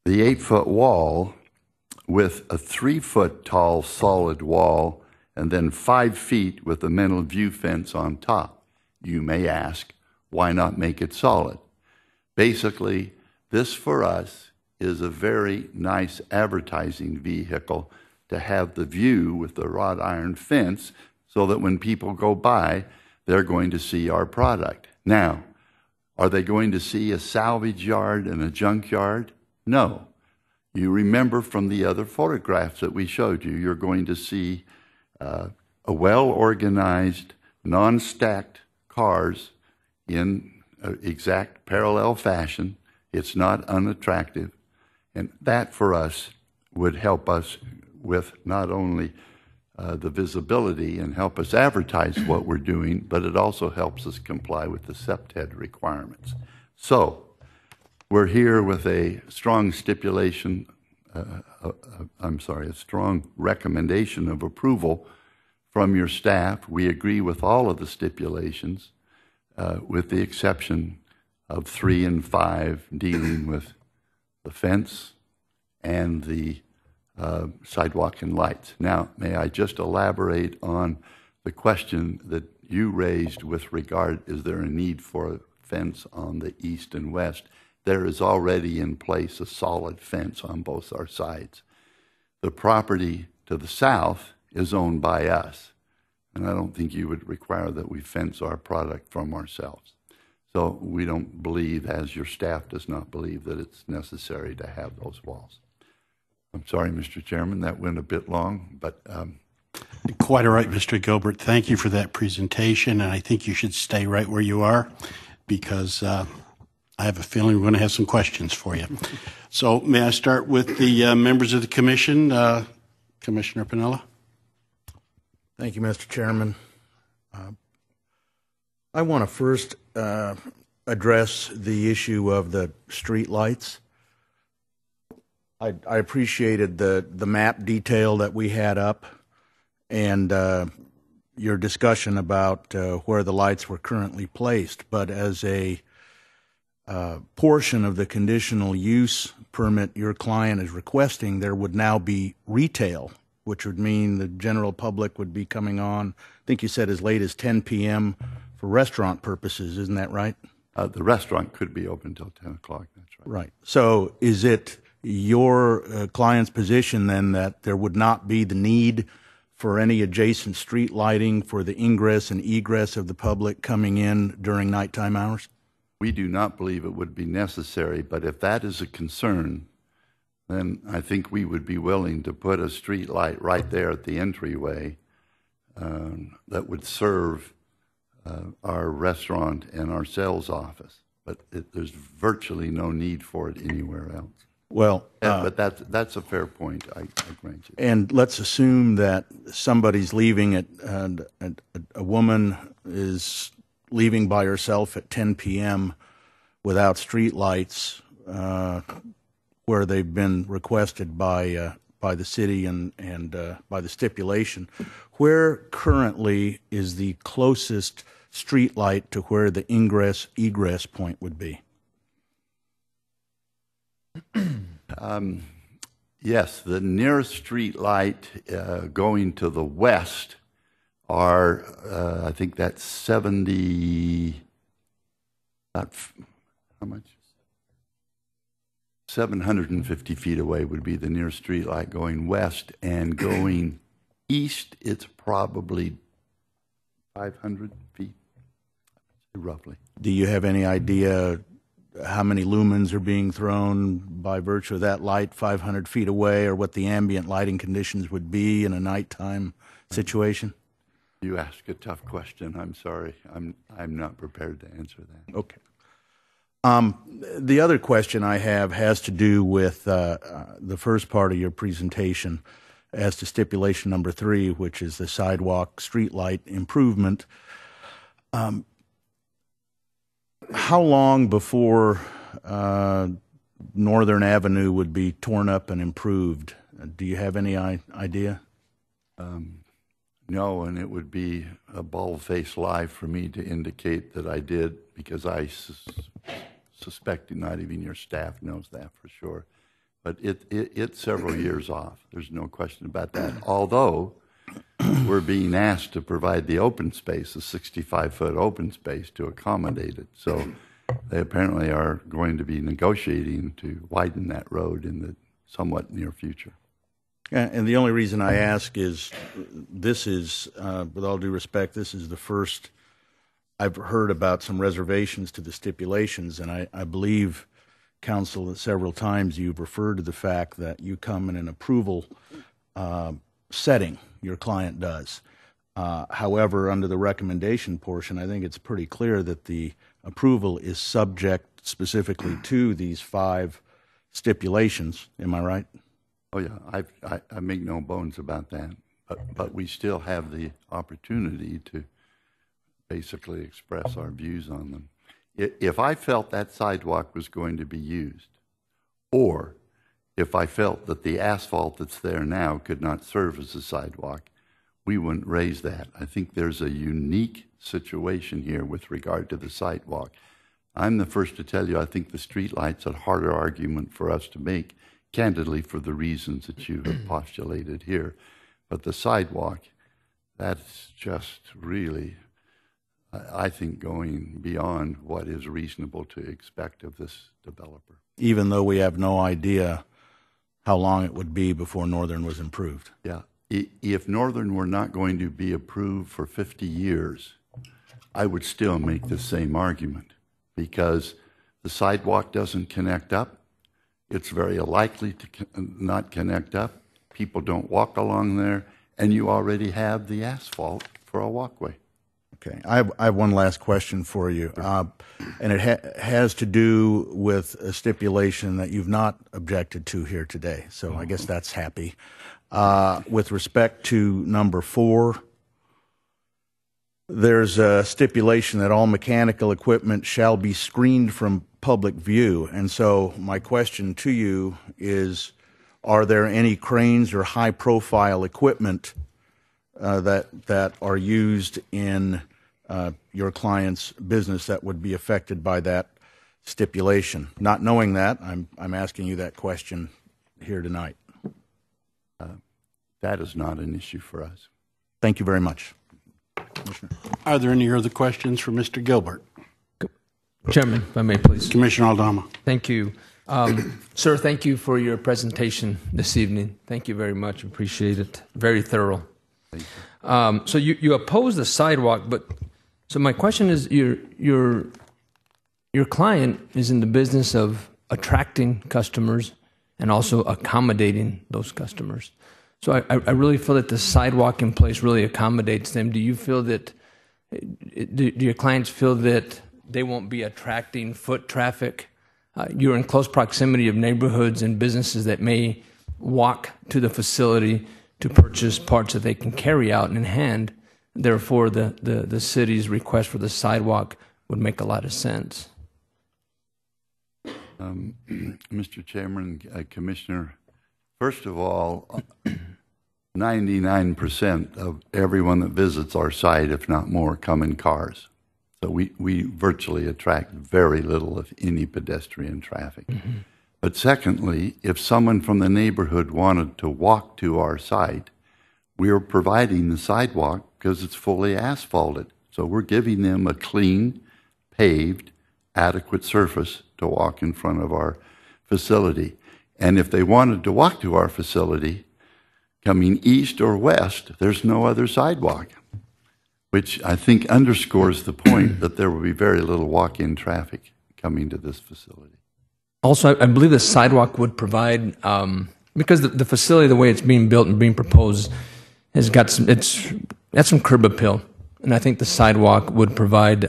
the 8-foot wall with a 3-foot tall solid wall and then 5 feet with a metal view fence on top. You may ask, why not make it solid? Basically, this for us is a very nice advertising vehicle to have the view with the wrought iron fence so that when people go by, they're going to see our product. Now, are they going to see a salvage yard and a junk yard? No. You remember from the other photographs that we showed you, you're going to see a well-organized, non-stacked cars in exact parallel fashion. It's not unattractive. And that for us would help us with not only the visibility and help us advertise what we're doing, but it also helps us comply with the SEPTED requirements. So we're here with a strong stipulation, a strong recommendation of approval from your staff. We agree with all of the stipulations, with the exception of 3 and 5 dealing with the fence and the sidewalk and lights. Now, may I just elaborate on the question that you raised with regard, is there a need for a fence on the east and west? There is already in place a solid fence on both our sides. The property to the south is owned by us, and I don't think you would require that we fence our product from ourselves. So we don't believe, as your staff does not believe, that it's necessary to have those walls. I'm sorry, Mr. Chairman, that went a bit long, but... Quite all right, Mr. Gilbert. Thank you for that presentation, and I think you should stay right where you are because I have a feeling we're going to have some questions for you. So may I start with the members of the commission? Commissioner Piniella. Thank you, Mr. Chairman. I want to first address the issue of the street lights. I appreciated the map detail that we had up and your discussion about where the lights were currently placed. But as a portion of the conditional use permit your client is requesting, there would now be retail, which would mean the general public would be coming on, I think you said as late as 10 p.m. for restaurant purposes. Isn't that right? The restaurant could be open until 10 o'clock. That's right. Right. So is it your client's position then that there would not be the need for any adjacent street lighting for the ingress and egress of the public coming in during nighttime hours? We do not believe it would be necessary, but if that is a concern, then I think we would be willing to put a street light right there at the entryway that would serve our restaurant and our sales office. But there's virtually no need for it anywhere else. Well, but that's a fair point. I grant you. And let's assume that somebody's leaving a woman is leaving by herself at 10 p.m. without street lights, where they've been requested by the city and by the stipulation. Where currently is the closest street light to where the ingress-egress point would be? Yes, the nearest street light going to the west are, I think that's 70, how much? 750 feet away would be the nearest street light going west, and going east, it's probably 500 feet, roughly. Do you have any idea how many lumens are being thrown by virtue of that light 500 feet away, or what the ambient lighting conditions would be in a nighttime situation? You ask a tough question. I'm sorry. I'm not prepared to answer that. Okay. The other question I have has to do with the first part of your presentation as to stipulation number 3, which is the sidewalk street light improvement. How long before Northern Avenue would be torn up and improved? Do you have any idea? No, and it would be a bald-faced lie for me to indicate that I did, because I suspect not even your staff knows that for sure. But it's several years off. There's no question about that. Although we're being asked to provide the open space, the 65-foot open space, to accommodate it. So they apparently are going to be negotiating to widen that road in the somewhat near future. And the only reason I ask is this is, with all due respect, this is the first I've heard about some reservations to the stipulations, and I believe, Council, that several times you've referred to the fact that you come in an approval setting, your client does. However, under the recommendation portion, I think it's pretty clear that the approval is subject specifically to these 5 stipulations. Am I right? Oh, yeah. I make no bones about that. But we still have the opportunity to basically express our views on them. If I felt that sidewalk was going to be used, or if I felt that the asphalt that's there now could not serve as a sidewalk, we wouldn't raise that. I think there's a unique situation here with regard to the sidewalk. I'm the first to tell you I think the streetlight's a harder argument for us to make, candidly, for the reasons that you have postulated here. But the sidewalk, that's just really, I think, going beyond what is reasonable to expect of this developer. Even though we have no idea how long it would be before Northern was improved. Yeah. If Northern were not going to be approved for 50 years, I would still make the same argument, because the sidewalk doesn't connect up. It's very likely to not connect up. People don't walk along there, and you already have the asphalt for a walkway. Okay. I have one last question for you, and it has to do with a stipulation that you've not objected to here today, so I guess that's happy. With respect to number 4, there's a stipulation that all mechanical equipment shall be screened from public view. And so my question to you is, are there any cranes or high-profile equipment that are used in your client's business that would be affected by that stipulation? Not knowing that, I'm asking you that question here tonight. That is not an issue for us. Thank you very much. Are there any other questions for Mr. Gilbert? Chairman, if I may, please. Commissioner Aldama. Thank you. Sir, thank you for your presentation this evening. Thank you very much. Appreciate it. Very thorough. So you oppose the sidewalk, but so my question is, your client is in the business of attracting customers and also accommodating those customers. So I really feel that the sidewalk in place really accommodates them. Do you feel that? Do your clients feel that they won't be attracting foot traffic? You're in close proximity of neighborhoods and businesses that may walk to the facility to purchase parts that they can carry out in hand. Therefore, the city's request for the sidewalk would make a lot of sense. Mr. Chairman, Commissioner, first of all, 99% of everyone that visits our site, if not more, come in cars. So we virtually attract very little, if any, pedestrian traffic. Mm-hmm. But secondly, if someone from the neighborhood wanted to walk to our site, we are providing the sidewalk because it's fully asphalted. So we're giving them a clean, paved, adequate surface to walk in front of our facility. And if they wanted to walk to our facility, coming east or west, there's no other sidewalk, which I think underscores the point that there will be very little walk-in traffic coming to this facility. Also, I believe the sidewalk would provide, because the facility, the way it's being built and being proposed, has got some curb appeal, and I think the sidewalk would provide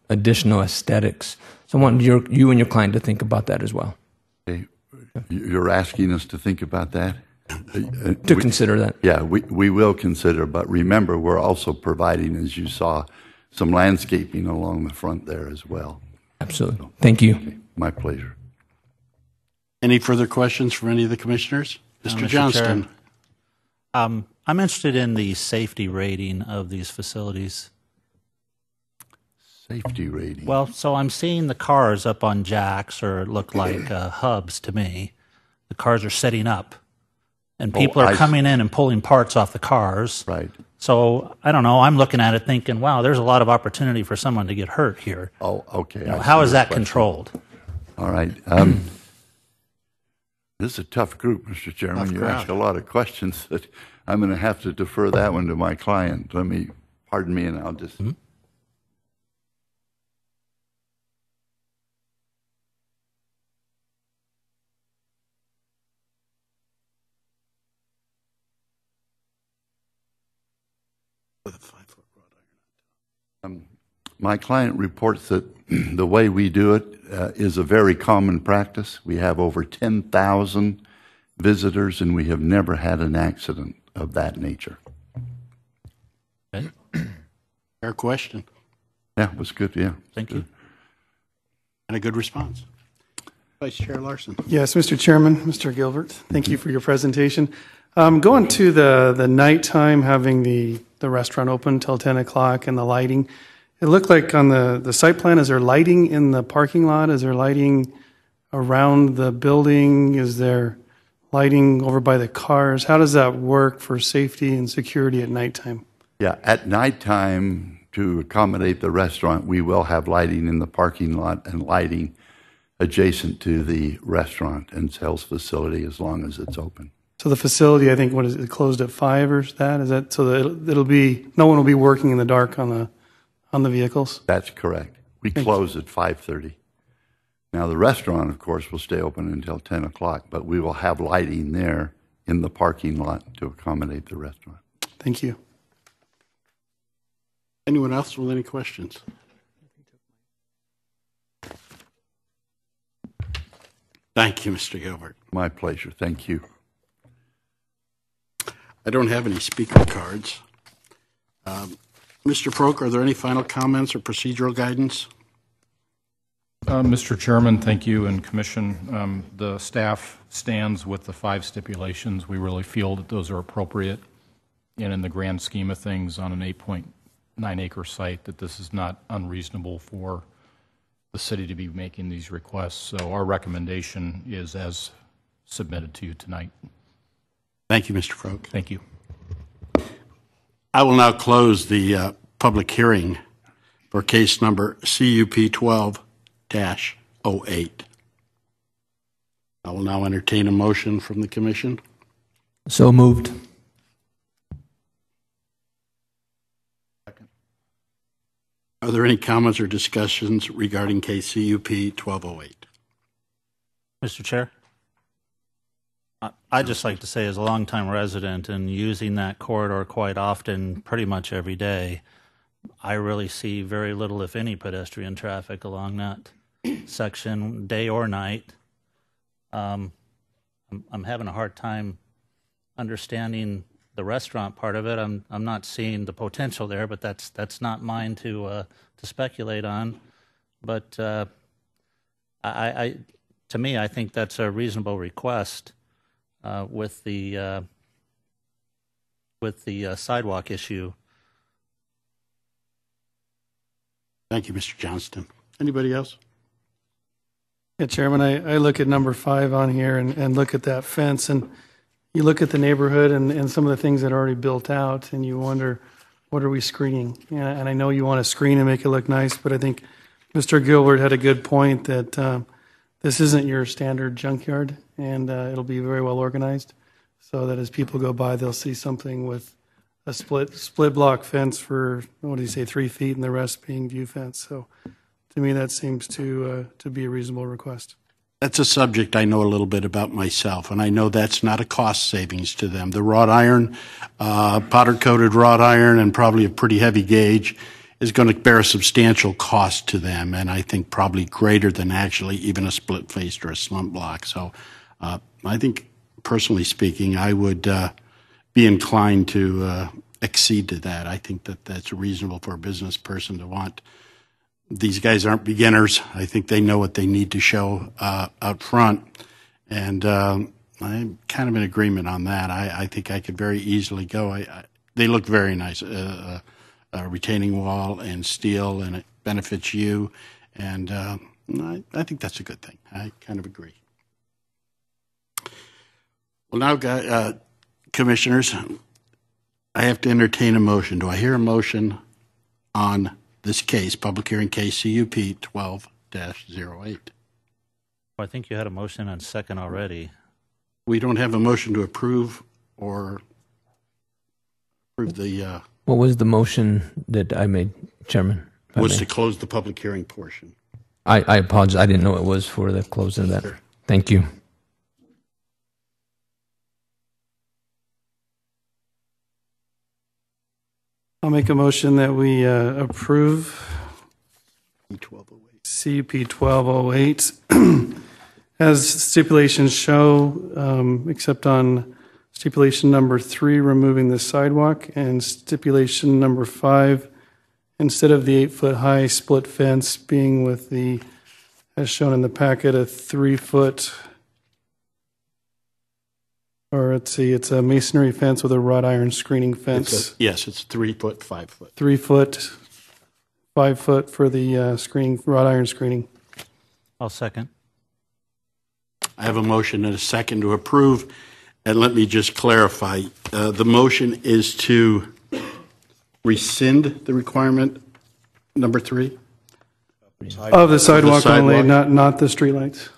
additional aesthetics. So I want you and your client to think about that as well. Okay. You're asking us to think about that? Consider that. Yeah, we will consider, but remember, we're also providing, as you saw, some landscaping along the front there as well. Absolutely. Thank you. Okay, my pleasure. Any further questions from any of the commissioners? Mr. Johnston. I'm interested in the safety rating of these facilities. Safety rating? Well, so I'm seeing the cars up on jacks, or look like hubs to me. The cars are setting up. And people are coming in and pulling parts off the cars. Right. So, I don't know, I'm looking at it thinking, wow, there's a lot of opportunity for someone to get hurt here. Oh, okay. You know, how is that controlled? All right. This is a tough group, Mr. Chairman. You ask a lot of questions that I'm going to have to defer that one to my client. Pardon me, and I'll just... Mm-hmm. My client reports that the way we do it is a very common practice. We have over 10,000 visitors, and we have never had an accident of that nature. Okay. Fair question. Yeah, it was good, yeah. Thank you. And a good response. Vice Chair Larson. Yes, Mr. Chairman, Mr. Gilbert, thank you for your presentation. Going to the nighttime, having the restaurant open till 10 o'clock and the lighting, it looked like on the site plan, is there lighting in the parking lot? Is there lighting around the building? Is there lighting over by the cars? How does that work for safety and security at nighttime? Yeah, at nighttime, to accommodate the restaurant, we will have lighting in the parking lot and lighting adjacent to the restaurant and sales facility as long as it's open. So the facility, I think, what is it, closed at 5 or that? Is that so that it'll be, no one will be working in the dark on the vehicles? That's correct. We close at 5:30. Now the restaurant, of course, will stay open until 10 o'clock, but we will have lighting there in the parking lot to accommodate the restaurant. Thank you. Anyone else with any questions? Thank you, Mr. Gilbert. My pleasure. Thank you. I don't have any speaker cards. Mr. Proke, are there any final comments or procedural guidance? Mr. Chairman, thank you, and Commission. The staff stands with the 5 stipulations. We really feel that those are appropriate, and in the grand scheme of things on an 8.9-acre site, that this is not unreasonable for the city to be making these requests. So our recommendation is as submitted to you tonight. Thank you, Mr. Proke. Thank you. I will now close the public hearing for case number CUP 12-08. I will now entertain a motion from the commission. So moved. Are there any comments or discussions regarding KCUP 1208? Mr. Chair? I'd just like to say, as a longtime resident and using that corridor quite often, pretty much every day, I really see very little, if any, pedestrian traffic along that section, day or night. I'm having a hard time understanding the restaurant part of it. I'm not seeing the potential there, but that's not mine to speculate on. But to me, I think that's a reasonable request with the sidewalk issue. Thank you, Mr. Johnston. Anybody else? Yeah, Chairman, I look at number 5 on here and look at that fence, and you look at the neighborhood and some of the things that are already built out, and you wonder, what are we screening? And I know you want to screen and make it look nice, but I think Mr. Gilbert had a good point that this isn't your standard junkyard, and it'll be very well organized so that as people go by, they'll see something with a split block fence for, what do you say, 3 feet, and the rest being view fence. So to me, that seems to be a reasonable request. That's a subject I know a little bit about myself, and I know that's not a cost savings to them. The wrought iron, powder-coated wrought iron, and probably a pretty heavy gauge is going to bear a substantial cost to them, and I think probably greater than actually even a split-faced or a slump block. So I think, personally speaking, I would be inclined to accede to that. I think that that's reasonable for a business person to want. These guys aren't beginners. I think they know what they need to show out front. And I'm kind of in agreement on that. I think I could very easily go. They look very nice. A retaining wall and steel, and it benefits you. And I think that's a good thing. I kind of agree. Well, now, commissioners, I have to entertain a motion. Do I hear a motion on this case, public hearing case CUP 12-08? I think you had a motion and second already. We don't have a motion to approve or approve the... What was the motion that I made, Chairman? Was to close the public hearing portion. I apologize. I didn't know it was for the closing of that. Sure. Thank you. I'll make a motion that we approve CUP 1208 as stipulations show, except on stipulation number 3, removing the sidewalk, and stipulation number 5, instead of the 8-foot high split fence being with the, as shown in the packet, a 3-foot, or it's a masonry fence with a wrought iron screening fence. Yes, it's 3 foot, 5 foot. 3 foot, 5 foot for the screening, wrought iron screening. I'll second. I have a motion and a second to approve. And let me just clarify. The motion is to rescind the requirement number 3? Of the sidewalk only, not the streetlights.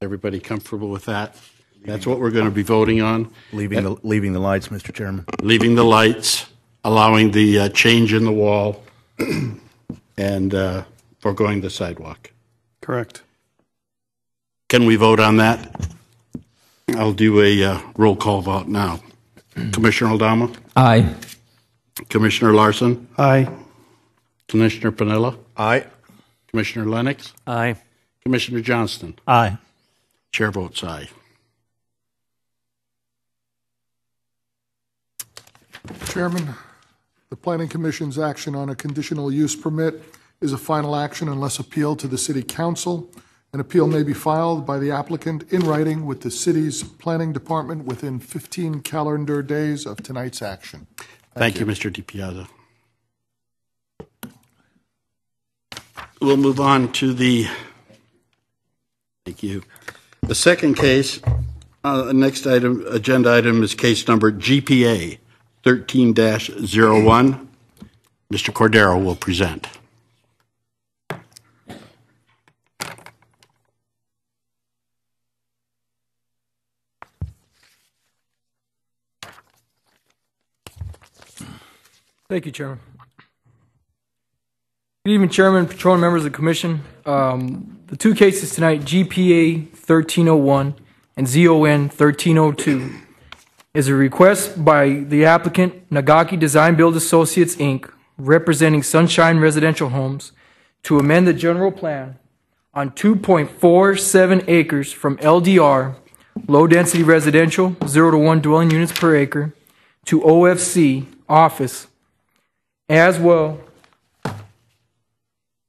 Everybody comfortable with that? That's what we're going to be voting on. Leaving the lights, Mr. Chairman. Leaving the lights, allowing the change in the wall, and foregoing the sidewalk. Correct. Can we vote on that? I'll do a roll call vote now. Commissioner Aldama? Aye. Commissioner Larson? Aye. Commissioner Panella? Aye. Commissioner Lennox? Aye. Commissioner Johnston? Aye. Chair votes aye. Chairman, the Planning Commission's action on a conditional use permit is a final action unless appealed to the City Council. An appeal may be filed by the applicant in writing with the city's planning department within 15 calendar days of tonight's action. Thank you, Mr. DiPiazza. We'll move on to the, thank you. The second case, next item, agenda item is case number GPA 13-01. Mr. Cordero will present. Thank you, Chairman. Good evening, Chairman, Patrolman, members of the Commission. The two cases tonight, GPA 1301 and ZON 1302, is a request by the applicant, Nagaki Design Build Associates, Inc., representing Sunshine Residential Homes, to amend the general plan on 2.47 acres from LDR, low-density residential, 0 to 1 dwelling units per acre, to OFC, office, as well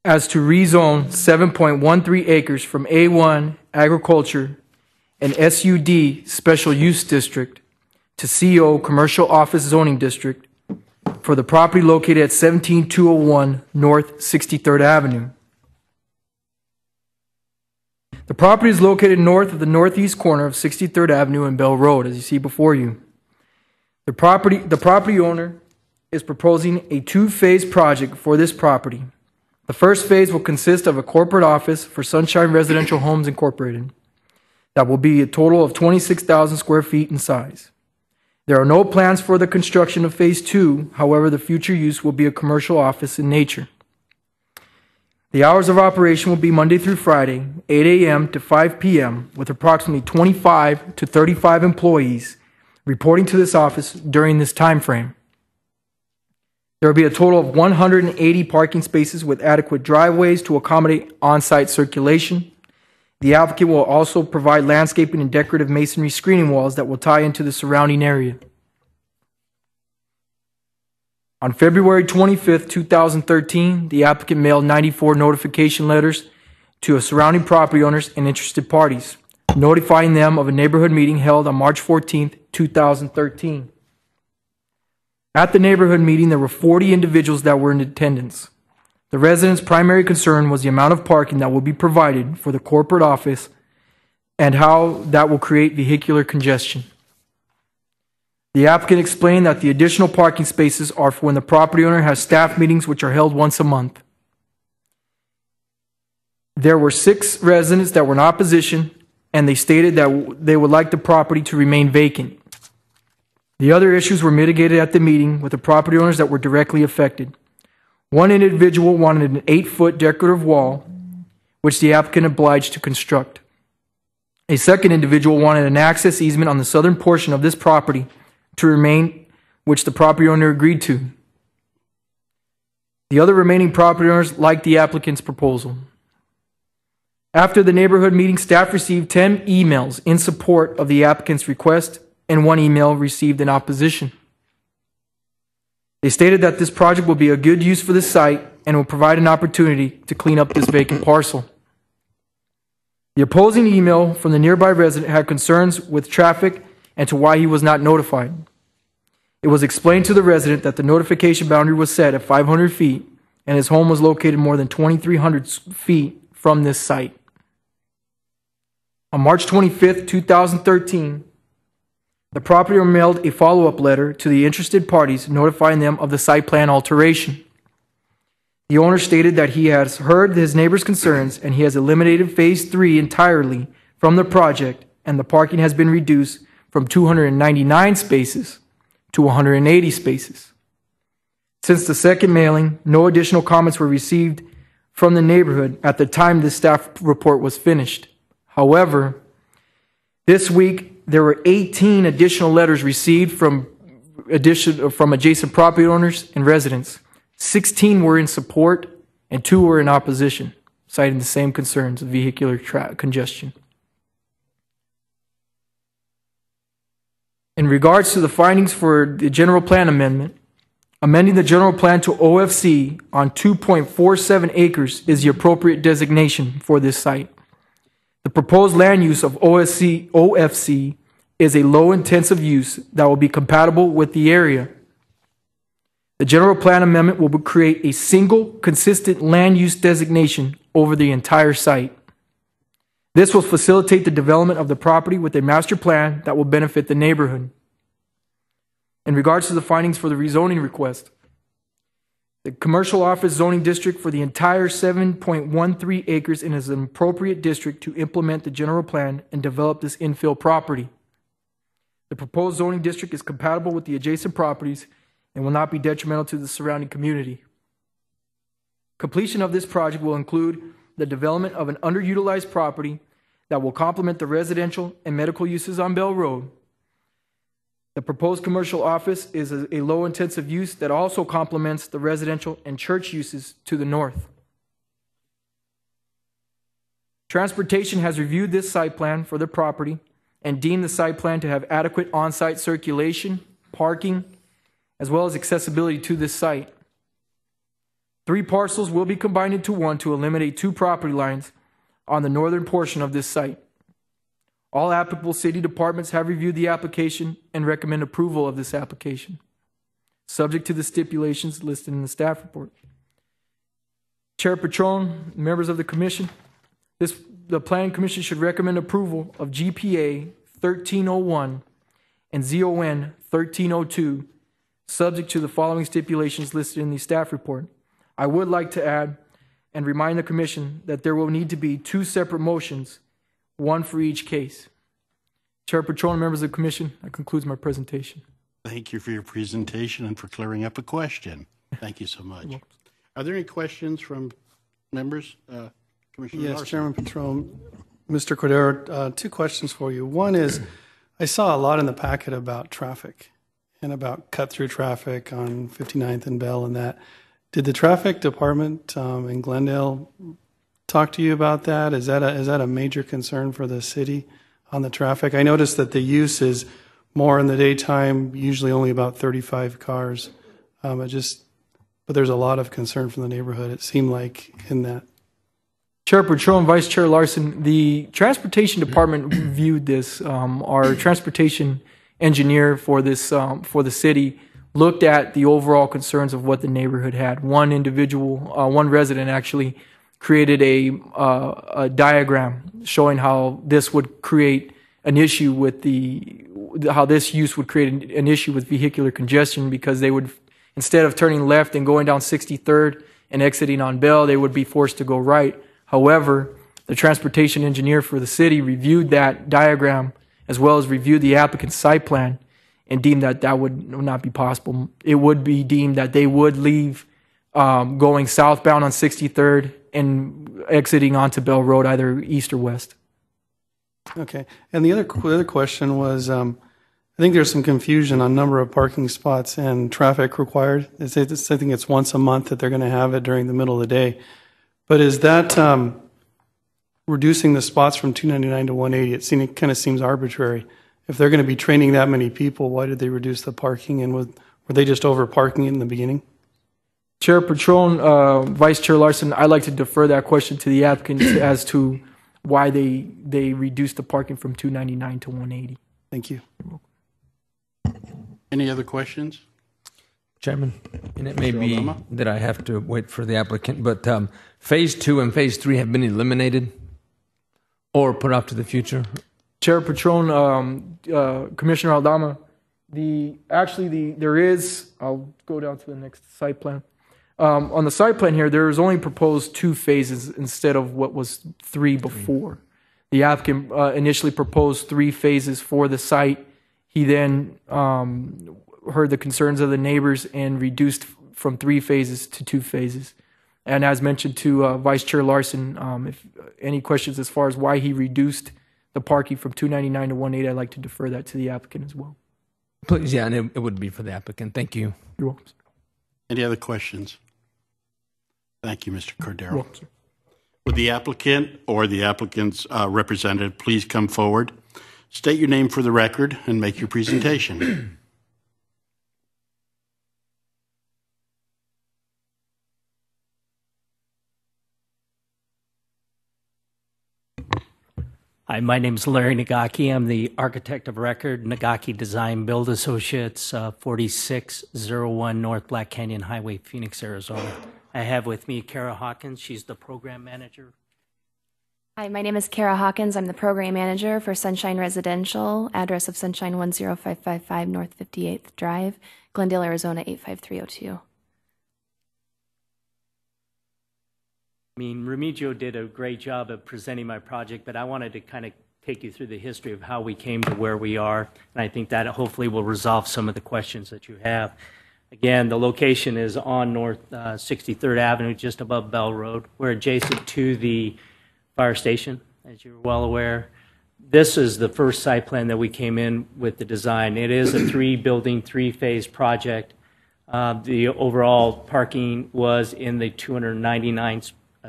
as to rezone 7.13 acres from A1 agriculture and SUD special use district to CO commercial office zoning district for the property located at 17201 North 63rd Avenue. The property is located north of the northeast corner of 63rd Avenue and Bell Road, as you see before you. The property owner is proposing a two-phase project for this property. The first phase will consist of a corporate office for Sunshine Residential Homes Incorporated that will be a total of 26,000 square feet in size. There are no plans for the construction of phase 2, however, the future use will be a commercial office in nature. The hours of operation will be Monday through Friday, 8 a.m. to 5 p.m., with approximately 25 to 35 employees reporting to this office during this time frame. There will be a total of 180 parking spaces with adequate driveways to accommodate on-site circulation. The applicant will also provide landscaping and decorative masonry screening walls that will tie into the surrounding area. On February 25th, 2013, the applicant mailed 94 notification letters to surrounding property owners and interested parties, notifying them of a neighborhood meeting held on March 14th, 2013. At the neighborhood meeting, there were 40 individuals that were in attendance. The residents' primary concern was the amount of parking that will be provided for the corporate office and how that will create vehicular congestion. The applicant explained that the additional parking spaces are for when the property owner has staff meetings, which are held once a month. There were 6 residents that were in opposition, and they stated that they would like the property to remain vacant. The other issues were mitigated at the meeting with the property owners that were directly affected. One individual wanted an 8-foot decorative wall, which the applicant obliged to construct. A second individual wanted an access easement on the southern portion of this property to remain, which the property owner agreed to. The other remaining property owners liked the applicant's proposal. After the neighborhood meeting, staff received 10 emails in support of the applicant's request and 1 email received in opposition. They stated that this project will be a good use for the site and will provide an opportunity to clean up this vacant parcel. The opposing email from the nearby resident had concerns with traffic and to why he was not notified. It was explained to the resident that the notification boundary was set at 500 feet and his home was located more than 2,300 feet from this site. On March 25th, 2013, the property owner mailed a follow-up letter to the interested parties notifying them of the site plan alteration. The owner stated that he has heard his neighbor's concerns and he has eliminated phase 3 entirely from the project, and the parking has been reduced from 299 spaces to 180 spaces. Since the second mailing, no additional comments were received from the neighborhood at the time the staff report was finished. However, this week, there were 18 additional letters received from adjacent property owners and residents. 16 were in support and 2 were in opposition, citing the same concerns of vehicular congestion. In regards to the findings for the general plan amendment, amending the general plan to OFC on 2.47 acres is the appropriate designation for this site. The proposed land use of OFC is a low-intensive use that will be compatible with the area. The general plan amendment will create a single, consistent land use designation over the entire site. This will facilitate the development of the property with a master plan that will benefit the neighborhood. In regards to the findings for the rezoning request, the commercial office zoning district for the entire 7.13 acres is an appropriate district to implement the general plan and develop this infill property. The proposed zoning district is compatible with the adjacent properties and will not be detrimental to the surrounding community. Completion of this project will include the development of an underutilized property that will complement the residential and medical uses on Bell Road. The proposed commercial office is a low-intensive use that also complements the residential and church uses to the north. Transportation has reviewed this site plan for the property and deemed the site plan to have adequate on-site circulation, parking, as well as accessibility to this site. 3 parcels will be combined into one to eliminate 2 property lines on the northern portion of this site. All applicable city departments have reviewed the application and recommend approval of this application, subject to the stipulations listed in the staff report. Chair Patron, members of the commission, the Planning Commission should recommend approval of GPA 1301 and ZON 1302, subject to the following stipulations listed in the staff report. I would like to add and remind the Commission that there will need to be 2 separate motions, one for each case. Chair Patron and members of the Commission, that concludes my presentation. Thank you for your presentation and for clearing up a question. Thank you so much. Are there any questions from members? Commissioner Yes, Larson. Chairman Patron. Mr. Cordero, 2 questions for you. One is, I saw a lot in the packet about traffic and about cut-through traffic on 59th and Bell and that. Did the traffic department in Glendale talk to you about that? Is that a major concern for the city on the traffic? I noticed that the use is more in the daytime, usually only about 35 cars. But there's a lot of concern from the neighborhood, it seemed like, in that. Chair Patron, Vice Chair Larson, the Transportation Department reviewed this. Our transportation engineer for this for the city looked at the overall concerns of what the neighborhood had. One resident actually created a diagram showing how this would create an issue with how this use would create an issue with vehicular congestion, because they would, instead of turning left and going down 63rd and exiting on Bell, they would be forced to go right. However, the transportation engineer for the city reviewed that diagram as well as reviewed the applicant's site plan and deemed that that would not be possible. It would be deemed that they would leave going southbound on 63rd and exiting onto Bell Road, either east or west. Okay. And the other question was, I think there's some confusion on number of parking spots and traffic required. I think it's once a month that they're going to have it during the middle of the day. But is that reducing the spots from 299 to 180? It kind of seems arbitrary. If they're going to be training that many people, why did they reduce the parking? And were they just over parking in the beginning? Chair Patron, Vice Chair Larson, I'd like to defer that question to the applicant as to why they reduced the parking from 299 to 180. Thank you. Any other questions? Chairman, and it may be that I have to wait for the applicant, but Phase 2 and Phase 3 have been eliminated or put off to the future? Chair Patron, Commissioner Aldama, there is, I'll go down to the next site plan. On the site plan here, there is only proposed 2 phases instead of what was 3 before. The applicant initially proposed 3 phases for the site. He then heard the concerns of the neighbors and reduced from 3 phases to 2 phases. And as mentioned to Vice Chair Larson, if any questions as far as why he reduced the parking from 299 to 180, I'd like to defer that to the applicant as well. Please, yeah, and it would be for the applicant. Thank you. You're welcome, sir. Any other questions? Thank you, Mr. Cordero. You're welcome, sir. Would the applicant or the applicant's representative please come forward, state your name for the record, and make your presentation. Hi, my name is Larry Nagaki. I'm the architect of record, Nagaki Design Build Associates, 4601 North Black Canyon Highway, Phoenix, Arizona. I have with me Kara Hawkins. She's the program manager. Hi, my name is Kara Hawkins. I'm the program manager for Sunshine Residential, address of Sunshine 10555 North 58th Drive, Glendale, Arizona 85302. I mean, Remigio did a great job of presenting my project, but I wanted to kind of take you through the history of how we came to where we are, and I think that hopefully will resolve some of the questions that you have. Again, the location is on North 63rd Avenue, just above Bell Road. We're adjacent to the fire station, as you're well aware. This is the first site plan that we came in with the design. It is a 3-building, 3-phase project. The overall parking was in the 299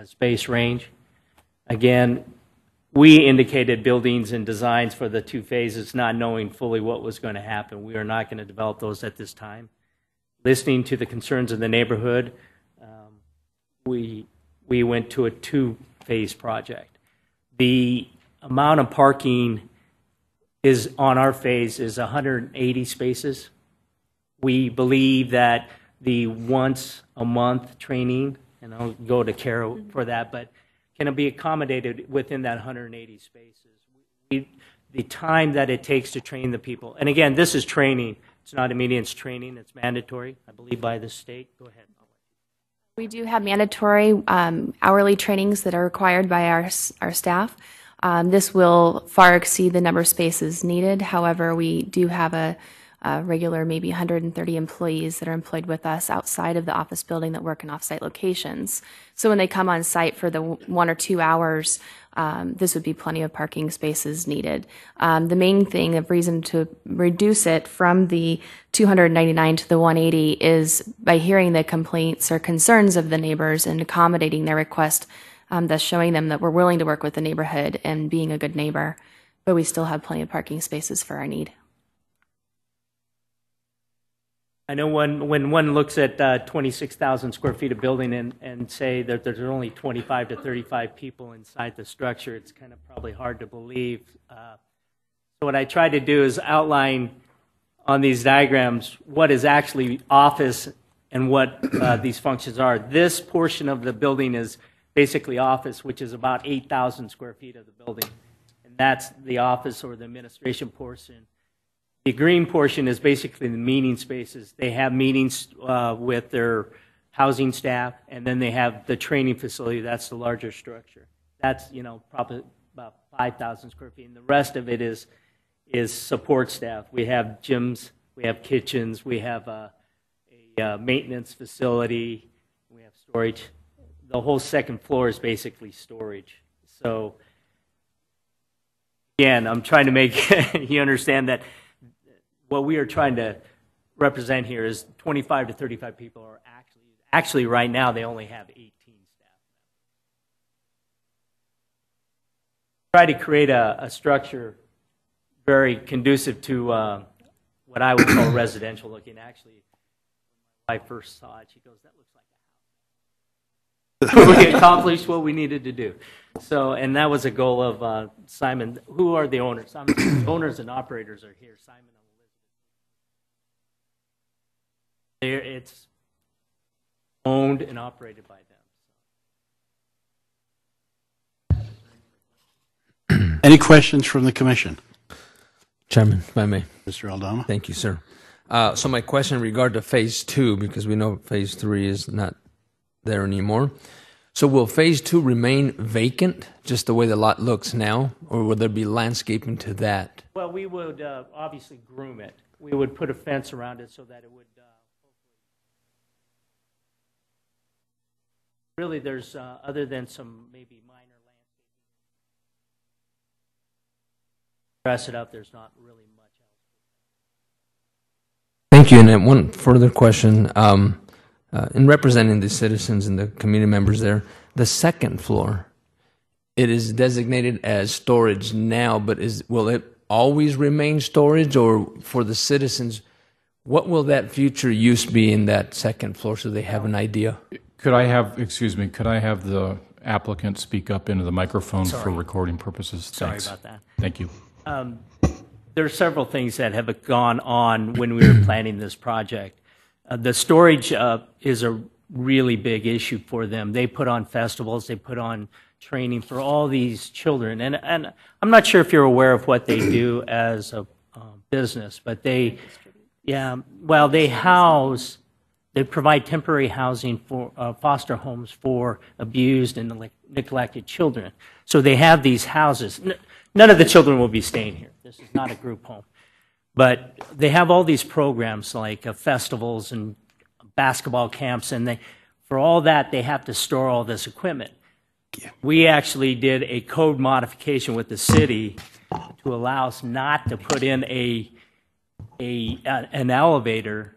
space range. Again, we indicated buildings and designs for the 2 phases, not knowing fully what was going to happen. We are not going to develop those at this time. Listening to the concerns of the neighborhood, we went to a 2-phase project. The amount of parking is on our phase is 180 spaces. We believe that the once a month training, and I'll go to Kara for that, but can it be accommodated within that 180 spaces? The time that it takes to train the people, and again, this is training. It's not immediate, it's training. It's mandatory, I believe, by the state. Go ahead. We do have mandatory hourly trainings that are required by our staff. This will far exceed the number of spaces needed. However, we do have a regular maybe 130 employees that are employed with us outside of the office building that work in off-site locations. So when they come on site for the 1 or 2 hours, this would be plenty of parking spaces needed. The main thing, the reason to reduce it from the 299 to the 180 is by hearing the complaints or concerns of the neighbors and accommodating their request, thus showing them that we're willing to work with the neighborhood and being a good neighbor, but we still have plenty of parking spaces for our need. I know when one looks at 26,000 square feet of building and say that there's only 25 to 35 people inside the structure, it's kind of probably hard to believe. So what I tried to do is outline on these diagrams what is actually office and what these functions are. This portion of the building is basically office, which is about 8,000 square feet of the building. And that's the office or the administration portion. The green portion is basically the meeting spaces. They have meetings with their housing staff, and then they have the training facility. That's the larger structure. That's, probably about 5,000 square feet. And the rest of it is support staff. We have gyms, we have kitchens, we have a maintenance facility, we have storage. The whole second floor is basically storage. So, again, I'm trying to make you understand that what we are trying to represent here is 25 to 35 people are actually right now they only have 18 staff. Try to create a structure very conducive to what I would call residential looking. Actually, when my wife first saw it, she goes, "That looks like a house." We accomplished what we needed to do. So, and that was a goal of Simon. Who are the owners? Owners and operators are here. Simon. It's owned and operated by them. Any questions from the commission? Chairman, if I may. Mr. Aldama. Thank you, sir. So my question in regard to phase 2, because we know phase 3 is not there anymore. So will phase 2 remain vacant, just the way the lot looks now, or will there be landscaping to that? Well, we would obviously groom it. We would put a fence around it so that it would really, there's, other than some maybe minor landscaping, dress it up, there's not really much else. Thank you. And then one further question. In representing the citizens and the community members there, the second floor, it is designated as storage now, but will it always remain storage? Or for the citizens, what will that future use be in that second floor so they have an idea? Could I have the applicant speak up into the microphone for recording purposes? Thanks. Sorry about that. Thank you. There are several things that have gone on when we were planning this project. The storage is a really big issue for them. They put on festivals, they put on training for all these children. And I'm not sure if you're aware of what they do as a business, but they provide temporary housing for foster homes for abused and neglected children. So they have these houses. None of the children will be staying here. This is not a group home. But they have all these programs like festivals and basketball camps, and for all that, they have to store all this equipment. We actually did a code modification with the city to allow us not to put in an elevator,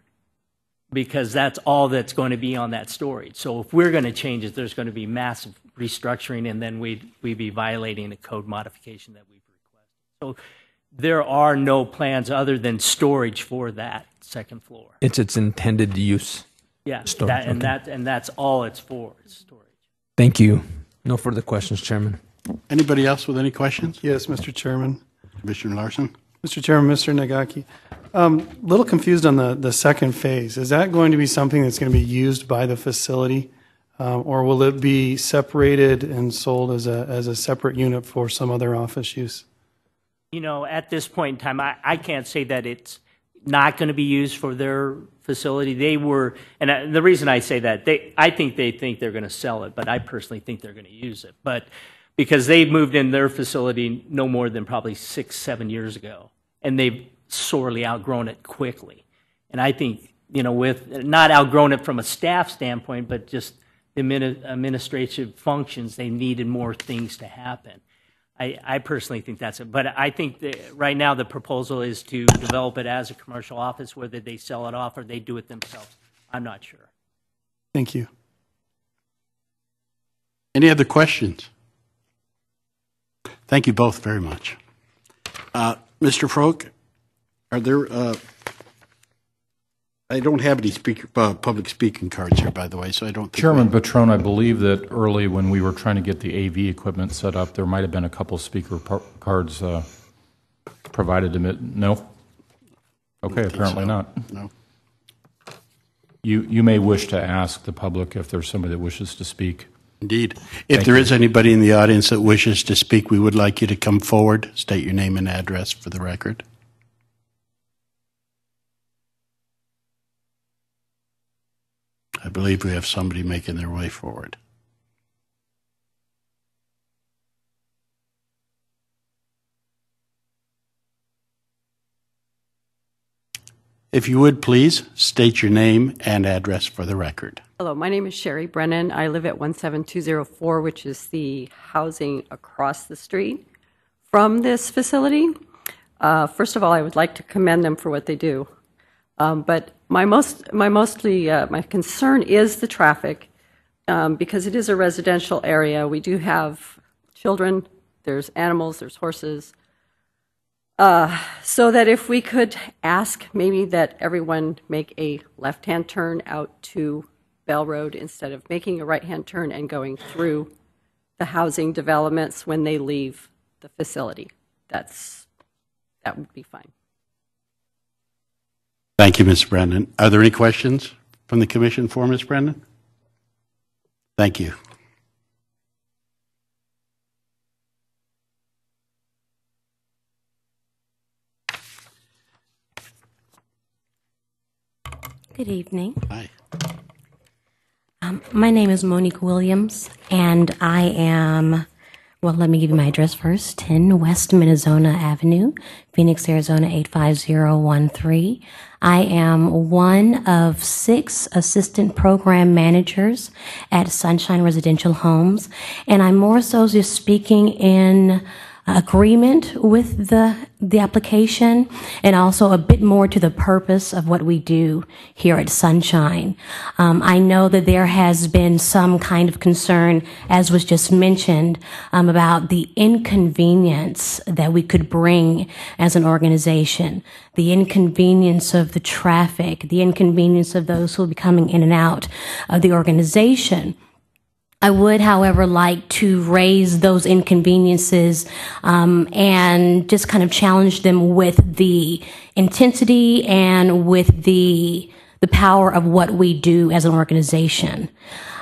because that's all that's going to be on that storage. So if we're going to change it, there's going to be massive restructuring, and then we'd be violating a code modification that we've requested. So there are no plans other than storage for that second floor. It's its intended use. Yeah, Storage, and that's all it's for, is storage. Thank you. No further questions, Chairman. Anybody else with any questions? Yes, Mr. Chairman. Commissioner Larson? Mr. Chairman, Mr. Nagaki, a little confused on the second phase. Is that going to be something that's going to be used by the facility, or will it be separated and sold as a separate unit for some other office use? You know, at this point in time, I can't say that it's not going to be used for their facility. They were, and the reason I say that, I think they think they're going to sell it, but I personally think they're going to use it. But because they've moved in their facility no more than probably 6-7 years ago, and they've sorely outgrown it quickly. And I think, you know, with not outgrown it from a staff standpoint, but just administrative functions, they needed more things to happen. I personally think that's it. But I think that right now the proposal is to develop it as a commercial office, whether they sell it off or they do it themselves. I'm not sure. Thank you. Any other questions? Thank you both very much. Mr. Froke, are there, I don't have any public speaking cards here, by the way, so I don't think... Chairman Patron, I believe that early when we were trying to get the AV equipment set up, there might have been a couple speaker cards provided to me. No? Okay, apparently not. No. You may wish to ask the public if there's somebody that wishes to speak. Indeed. If there is anybody in the audience that wishes to speak, we would like you to come forward, state your name and address for the record. I believe we have somebody making their way forward. If you would, please state your name and address for the record. Hello, my name is Sherry Brennan. I live at 17204, which is the housing across the street from this facility. First of all, I would like to commend them for what they do. But my concern is the traffic, because it is a residential area. We do have children, there's animals, there's horses. So that if we could ask maybe that everyone make a left-hand turn out to Bell Road instead of making a right-hand turn and going through the housing developments when they leave the facility. That would be fine. Thank you, Ms. Brennan. Are there any questions from the Commission for Ms. Brennan? Thank you. Good evening. Hi. My name is Monique Williams, and I am, well, let me give you my address first, 10 West Minnesota Avenue, Phoenix, Arizona 85013. I am one of 6 assistant program managers at Sunshine Residential Homes, and I'm more so just speaking in agreement with the application, and also a bit more to the purpose of what we do here at Sunshine. I know that there has been some kind of concern, as was just mentioned, about the inconvenience that we could bring as an organization, the inconvenience of the traffic, the inconvenience of those who will be coming in and out of the organization. I would, however, like to raise those inconveniences and just kind of challenge them with the intensity and with the power of what we do as an organization.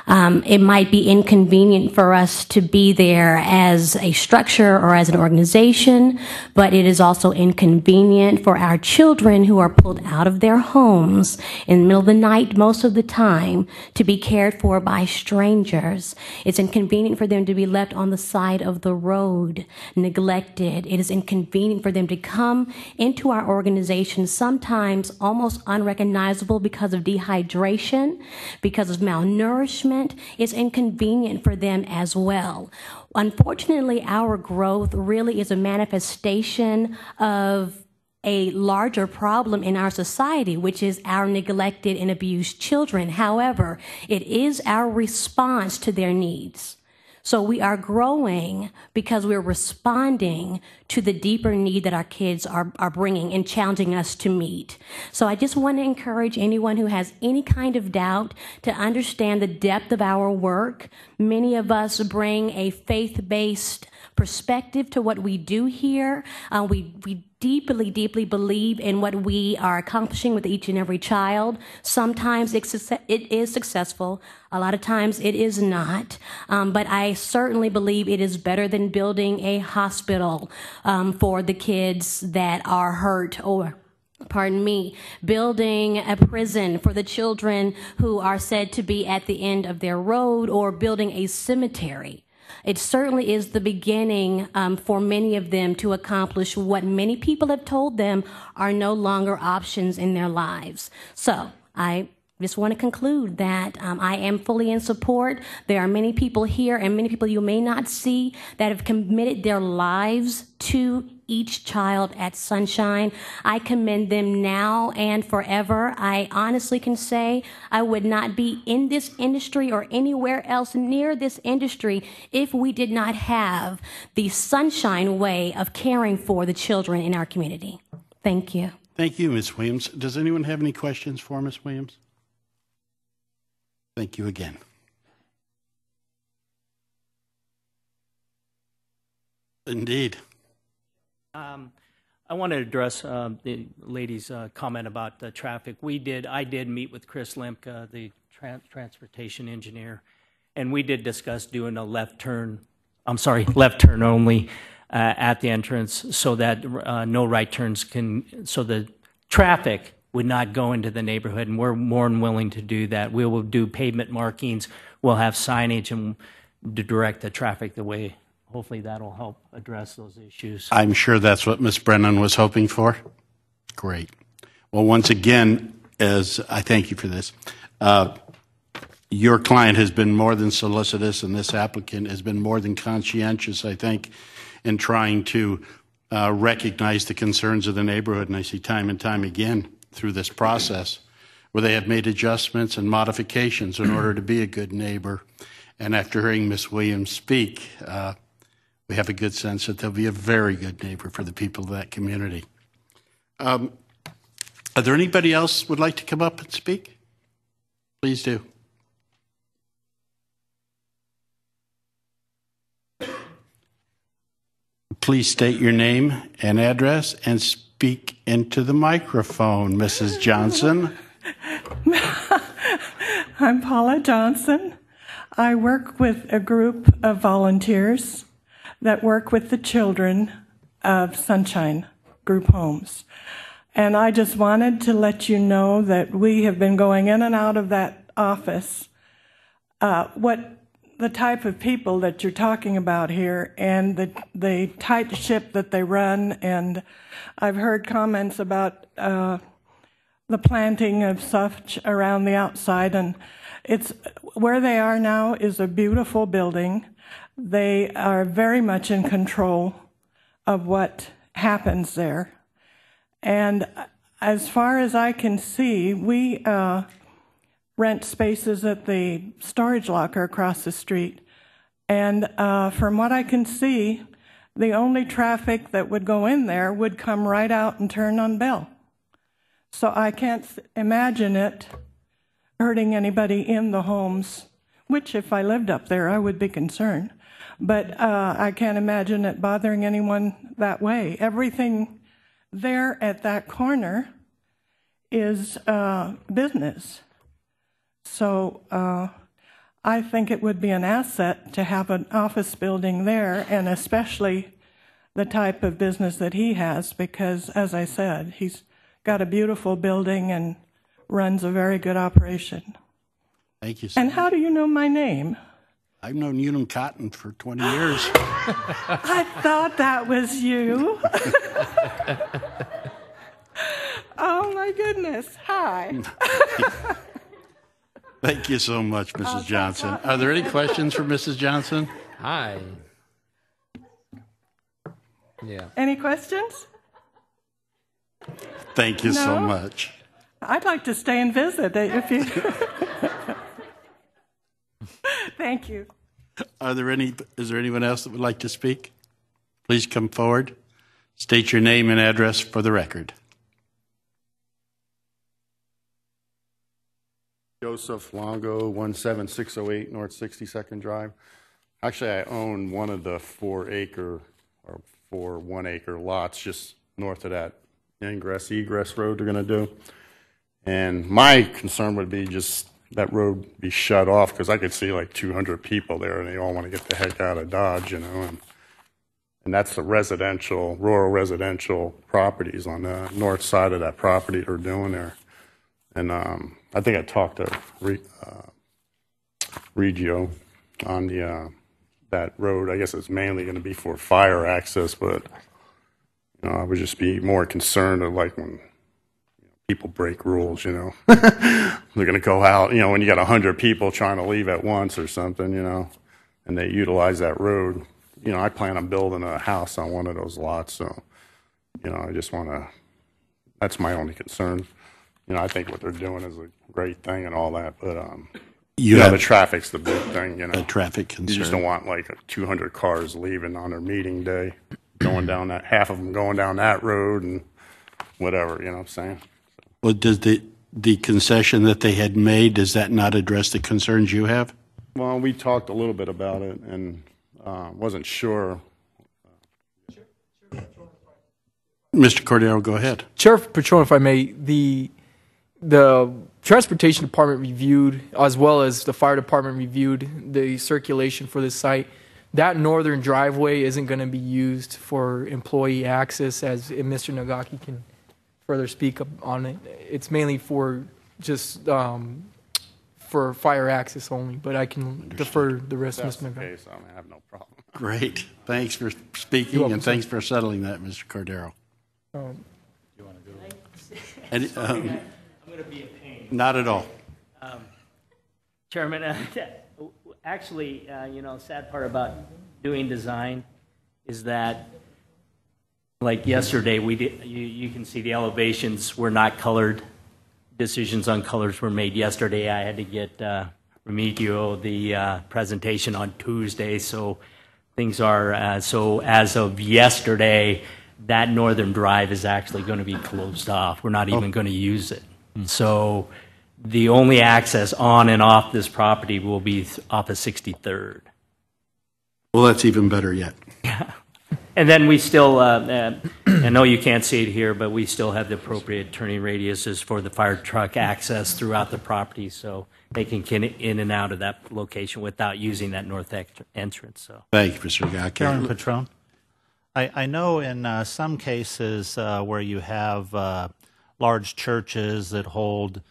It might be inconvenient for us to be there as a structure or as an organization, but it is also inconvenient for our children who are pulled out of their homes in the middle of the night most of the time to be cared for by strangers. It's inconvenient for them to be left on the side of the road, neglected. It is inconvenient for them to come into our organization, sometimes almost unrecognizable because of dehydration, because of malnourishment. It's inconvenient for them as well. Unfortunately, our growth really is a manifestation of a larger problem in our society, which is our neglected and abused children. However, it is our response to their needs. So we are growing because we're responding to the deeper need that our kids are bringing and challenging us to meet. So I just want to encourage anyone who has any kind of doubt to understand the depth of our work. Many of us bring a faith-based perspective to what we do here. We deeply, deeply believe in what we are accomplishing with each and every child. Sometimes it is successful. A lot of times it is not. But I certainly believe it is better than building a hospital for the kids that are hurt, or building a prison for the children who are said to be at the end of their road, or building a cemetery. It certainly is the beginning for many of them to accomplish what many people have told them are no longer options in their lives. So I just want to conclude that I am fully in support. There are many people here and many people you may not see that have committed their lives to each child at Sunshine. I commend them now and forever. I honestly can say I would not be in this industry or anywhere else near this industry if we did not have the Sunshine way of caring for the children in our community. Thank you. Thank you, Ms. Williams. Does anyone have any questions for Ms. Williams? Thank you again. Indeed. I want to address the lady's comment about the traffic. I did meet with Chris Lemke, the transportation engineer, and we did discuss doing a left turn only at the entrance, so that no right turns so the traffic would not go into the neighborhood, and we're more than willing to do that. We will do pavement markings, we'll have signage, and to direct the traffic the way. Hopefully that'll help address those issues. I'm sure that's what Ms. Brennan was hoping for. Great. Well, once again, as I thank you for this, your client has been more than solicitous, and this applicant has been more than conscientious, I think, in trying to recognize the concerns of the neighborhood. And I see time and time again through this process where they have made adjustments and modifications in order to be a good neighbor. And after hearing Ms. Williams speak, we have a good sense that they'll be a very good neighbor for the people of that community. Are there anybody else would like to come up and speak? Please do. Please state your name and address and speak into the microphone, Mrs. Johnson. I'm Paula Johnson. I work with a group of volunteers that work with the children of Sunshine Group Homes. And I just wanted to let you know that we have been going in and out of that office, what the type of people that you're talking about here, and the tight ship that they run. And I've heard comments about the planting of such around the outside, and it's where they are now is a beautiful building. They are very much in control of what happens there. And as far as I can see, we rent spaces at the storage locker across the street. And from what I can see, the only traffic that would go in there would come right out and turn on Bell. So I can't imagine it hurting anybody in the homes, which if I lived up there, I would be concerned. But I can't imagine it bothering anyone that way. Everything there at that corner is business. So I think it would be an asset to have an office building there, and especially the type of business that he has, because, as I said, he's got a beautiful building and runs a very good operation. Thank you, sir. And how do you know my name? I've known Unum Cotton for 20 years. I thought that was you. Oh, my goodness. Hi. Thank you so much, Mrs. Johnson. Are there any questions for Mrs. Johnson? Hi. Yeah. Any questions? Thank you so No? much. I'd like to stay and visit if you. Thank you. Is there anyone else that would like to speak? Please come forward. State your name and address for the record. Joseph Longo, 17608 North 62nd Drive. Actually, I own one of the 4 1 acre lots just north of that egress road they're going to do. And my concern would be just that road be shut off, because I could see like 200 people there and they all want to get the heck out of Dodge, you know. And that's the rural residential properties on the north side of that property they're doing there. And I think I talked to Regio on that road. I guess it's mainly going to be for fire access, but I would just be more concerned of like when people break rules, you know. They're going to go out, when you got 100 people trying to leave at once or something, and they utilize that road. I plan on building a house on one of those lots, so, I just want to, that's my only concern. I think what they're doing is a great thing and all that, but, the traffic's the big thing, A traffic concern. You just don't want like 200 cars leaving on their meeting day, going down that, half of them going down that road and whatever, you know what I'm saying? Well, does the concession that they had made, does that not address the concerns you have? Well, we talked a little bit about it and wasn't sure. Mr. Cordero, go ahead. Sheriff Patron, if I may, the Transportation Department reviewed, as well as the Fire Department reviewed the circulation for this site. That northern driveway isn't going to be used for employee access, as Mr. Nagaki can further speak on it. It's mainly for just for fire access only, but I can defer the rest to Mr. Nagaki. Case, I have no problem. Great. Thanks for speaking, and thanks for settling that, Mr. Cordero. You want to go? And, I'm going to be a pain. Not at all. Chairman, actually, sad part about doing design is that, like yesterday, you can see the elevations were not colored. Decisions on colors were made yesterday. I had to get Remigio the presentation on Tuesday, so things are, so as of yesterday, that northern drive is actually going to be closed off. We're not even going to use it. So the only access on and off this property will be off of 63rd. Well, that's even better yet. And then we still, I know you can't see it here, but we still have the appropriate turning radiuses for the fire truck access throughout the property, so they can get in and out of that location without using that north entrance. So. Thank you, Mr. Nagaki. Chairman Patron, I know in some cases where you have large churches that hold,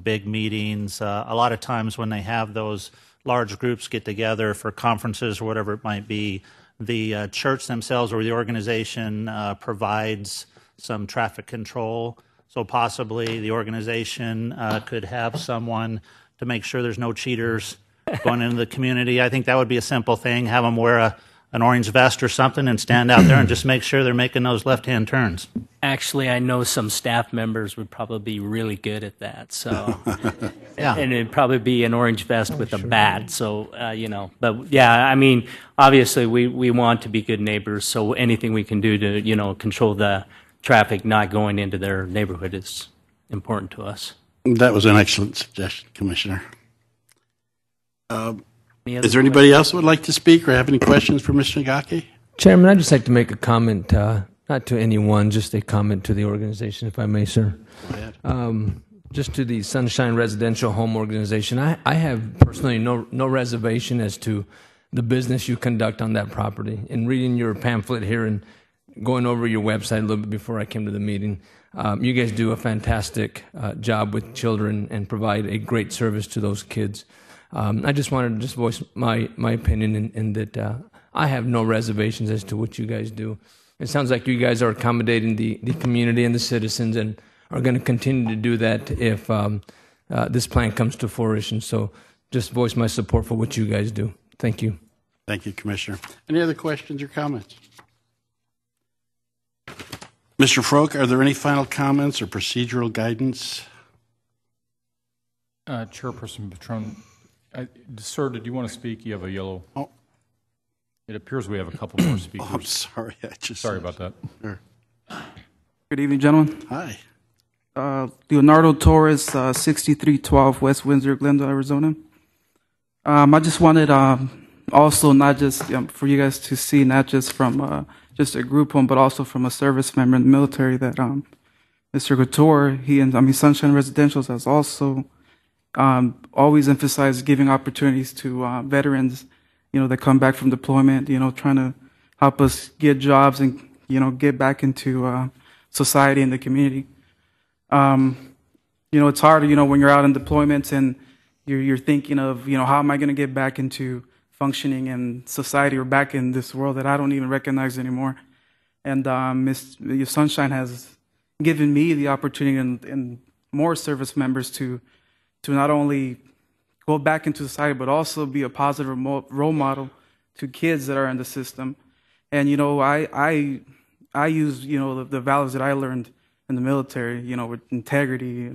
big meetings, a lot of times when they have those large groups get together for conferences or whatever it might be, the church themselves or the organization provides some traffic control. So possibly the organization could have someone to make sure there's no cheaters going into the community. I think that would be a simple thing. Have them wear an orange vest or something and stand out there and just make sure they're making those left-hand turns. Actually, I know some staff members would probably be really good at that. So, yeah, and it'd probably be an orange vest with a bat. So, but yeah, I mean, obviously, we want to be good neighbors. So anything we can do to control the traffic not going into their neighborhood is important to us. That was an excellent suggestion, Commissioner. Is there anybody else who would like to speak or have any questions for Mr. Nagaki? Chairman, I'd just like to make a comment, not to anyone, just a comment to the organization, if I may, sir. Go ahead. just to the Sunshine Residential Home Organization, I have personally no reservation as to the business you conduct on that property. In reading your pamphlet here and going over your website a little bit before I came to the meeting, you guys do a fantastic job with children and provide a great service to those kids. I just wanted to just voice my opinion in that I have no reservations as to what you guys do. It sounds like you guys are accommodating the community and the citizens and are going to continue to do that if this plan comes to fruition. So just voice my support for what you guys do. Thank you. Thank you, Commissioner. Any other questions or comments? Mr. Froke, are there any final comments or procedural guidance? Chairperson Patron, sir, did you want to speak? You have a yellow. Oh. It appears we have a couple more speakers. Oh, I'm sorry. Sorry about that. Sure. Good evening, gentlemen. Hi. Leonardo Torres, 6312 West Windsor, Glendale, Arizona. I just wanted also not just for you guys to see, not just from just a group home, but also from a service member in the military that Mr. Couture, Sunshine Residentials has also always emphasized giving opportunities to veterans, that come back from deployment, trying to help us get jobs and, get back into society and the community. It's hard, when you're out in deployments and you're thinking of, how am I going to get back into functioning in society or back in this world that I don't even recognize anymore. And Miss Sunshine has given me the opportunity and more service members to not only go back into society, but also be a positive role model to kids that are in the system. And, I use, the values that I learned in the military, with integrity,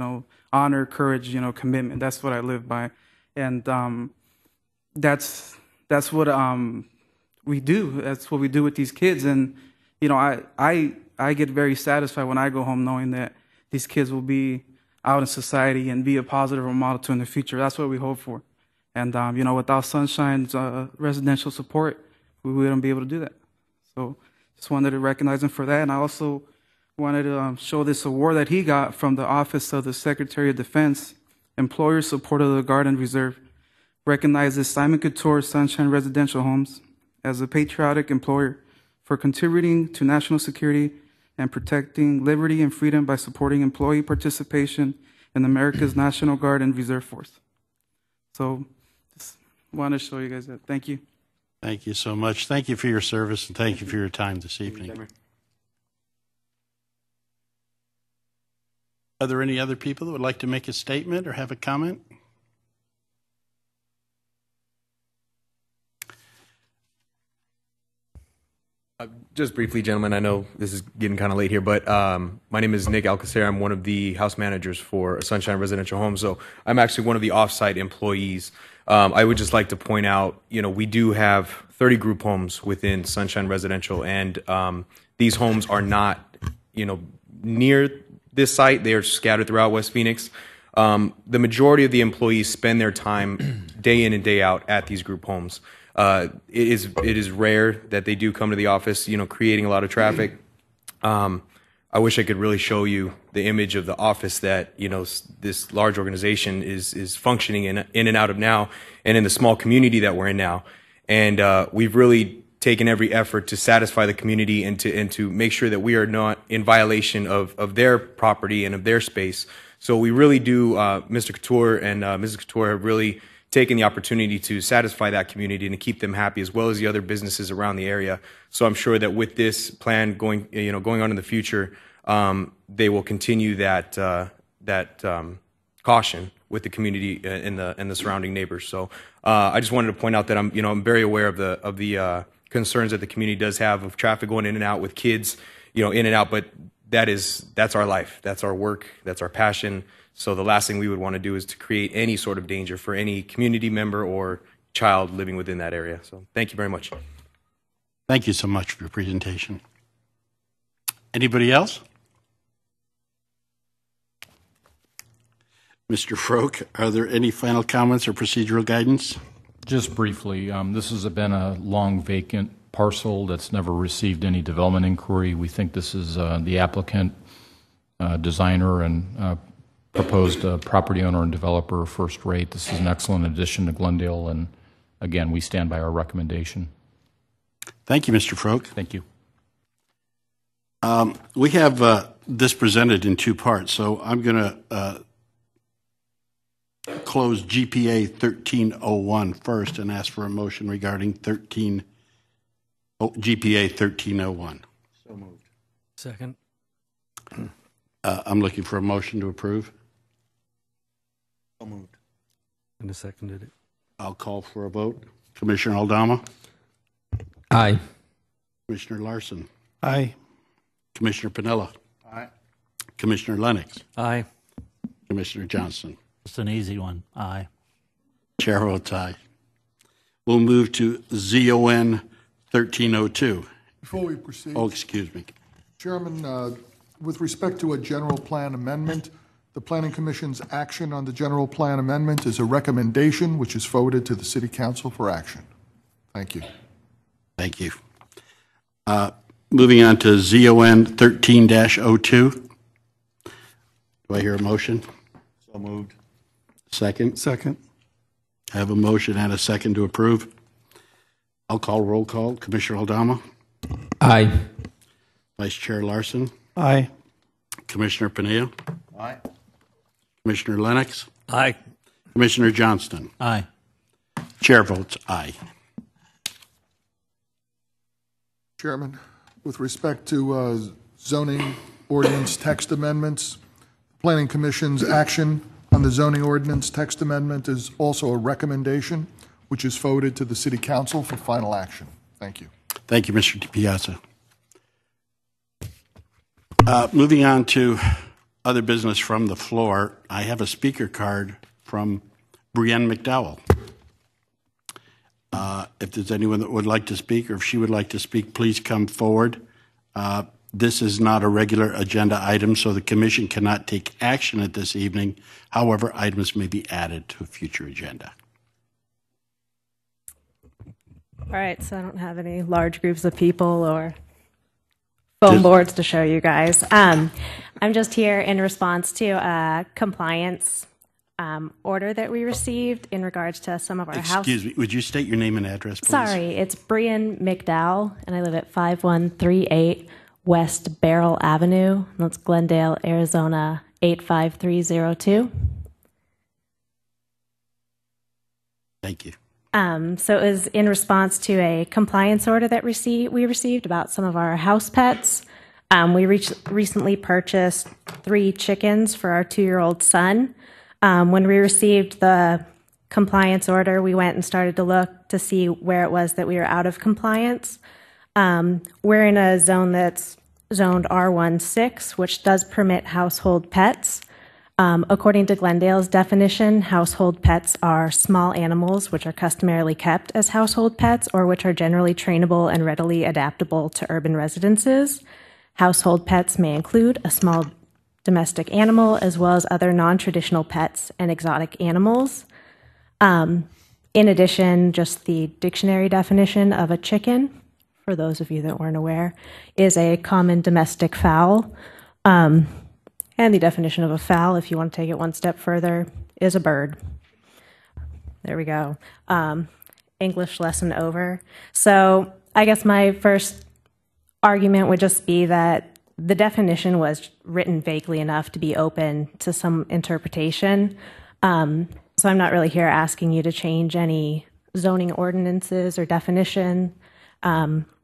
honor, courage, commitment. That's what I live by. And that's what we do. That's what we do with these kids. And, I get very satisfied when I go home knowing that these kids will be out in society and be a positive role model to in the future. That's what we hope for. And, without Sunshine's residential support, we wouldn't be able to do that. So just wanted to recognize him for that. And I also wanted to show this award that he got from the Office of the Secretary of Defense, Employer Support of the Guard and Reserve, recognizes Simon Couture Sunshine Residential Homes as a patriotic employer for contributing to national security and protecting liberty and freedom by supporting employee participation in America's National Guard and Reserve Force. So just wanted to show you guys that. Thank you. Thank you so much. Thank you for your service, and thank you for your time this evening. Are there any other people that would like to make a statement or have a comment? Just briefly, gentlemen, I know this is getting kind of late here, but my name is Nick Alcacer. I'm one of the house managers for Sunshine Residential Homes, so I'm actually one of the off-site employees. I would just like to point out, we do have 30 group homes within Sunshine Residential, and these homes are not, near this site. They are scattered throughout West Phoenix. The majority of the employees spend their time day in and day out at these group homes. It is rare that they do come to the office, creating a lot of traffic. I wish I could really show you the image of the office that, this large organization is functioning in and out of now, and in the small community that we're in now. And we've really taken every effort to satisfy the community and to make sure that we are not in violation of their property and of their space. So we really do, Mr. Couture and Mrs. Couture have really taken the opportunity to satisfy that community and to keep them happy, as well as the other businesses around the area. So I'm sure that with this plan going on in the future, they will continue that caution with the community and the surrounding neighbors. So I just wanted to point out that I'm very aware of the concerns that the community does have of traffic going in and out with kids, in and out. But that's our life, that's our work, that's our passion. So the last thing we would want to do is to create any sort of danger for any community member or child living within that area. So thank you very much. Thank you so much for your presentation. Anybody else? Mr. Froke, are there any final comments or procedural guidance? Just briefly, this has been a long vacant parcel that's never received any development inquiry. We think this is the applicant, designer, and proposed property owner and developer first rate. This is an excellent addition to Glendale, and again, we stand by our recommendation. Thank you, Mr. Froke. Thank you. We have this presented in two parts, so I'm going to close GPA 1301 first and ask for a motion regarding GPA 1301. So moved. Second. I'm looking for a motion to approve. So moved. And I seconded it. I'll call for a vote. Commissioner Aldama? Aye. Commissioner Larson? Aye. Commissioner Pinella? Aye. Commissioner Lennox? Aye. Commissioner Johnston? It's an easy one. Aye. Chair votes aye. We'll move to ZON 1302. Before we proceed, Oh, excuse me. Chairman, with respect to a general plan amendment, the Planning Commission's action on the general plan amendment is a recommendation which is forwarded to the City Council for action. Thank you. Thank you. Moving on to ZON 13-02. Do I hear a motion? So moved. Second? Second. I have a motion and a second to approve. I'll call roll call. Commissioner Aldama? Aye. Vice Chair Larson? Aye. Commissioner Pinilla? Aye. Commissioner Lennox? Aye. Commissioner Johnston? Aye. Chair votes aye. Chairman, with respect to zoning ordinance text amendments, the Planning Commission's action on the zoning ordinance text amendment is also a recommendation, which is forwarded to the City Council for final action. Thank you. Thank you, Mr. DiPiazza. Moving on to other business from the floor, I have a speaker card from Brienne McDowell. If there's anyone that would like to speak, or if she would like to speak, please come forward. This is not a regular agenda item, so the commission cannot take action at this evening. However, items may be added to a future agenda. All right, so I don't have any large groups of people or phone boards to show you guys. I'm just here in response to a compliance order that we received in regards to some of our house. Excuse me, would you state your name and address, please? Sorry, it's Brienne McDowell, and I live at 5138 West Barrel Avenue. That's Glendale, Arizona 85302. Thank you. So it was in response to a compliance order that we received about some of our house pets. We recently purchased 3 chickens for our 2-year-old son. When we received the compliance order, we went and started to look to see where it was that we were out of compliance. We're in a zone that's zoned R16, which does permit household pets. According to Glendale's definition, household pets are small animals which are customarily kept as household pets or which are generally trainable and readily adaptable to urban residences. Household pets may include a small domestic animal as well as other non-traditional pets and exotic animals. In addition, just the dictionary definition of a chicken, for those of you that weren't aware, is a common domestic fowl. And the definition of a fowl, if you want to take it one step further, is a bird. There we go. English lesson over. So I guess my first argument would just be that the definition was written vaguely enough to be open to some interpretation. So I'm not really here asking you to change any zoning ordinances or definition,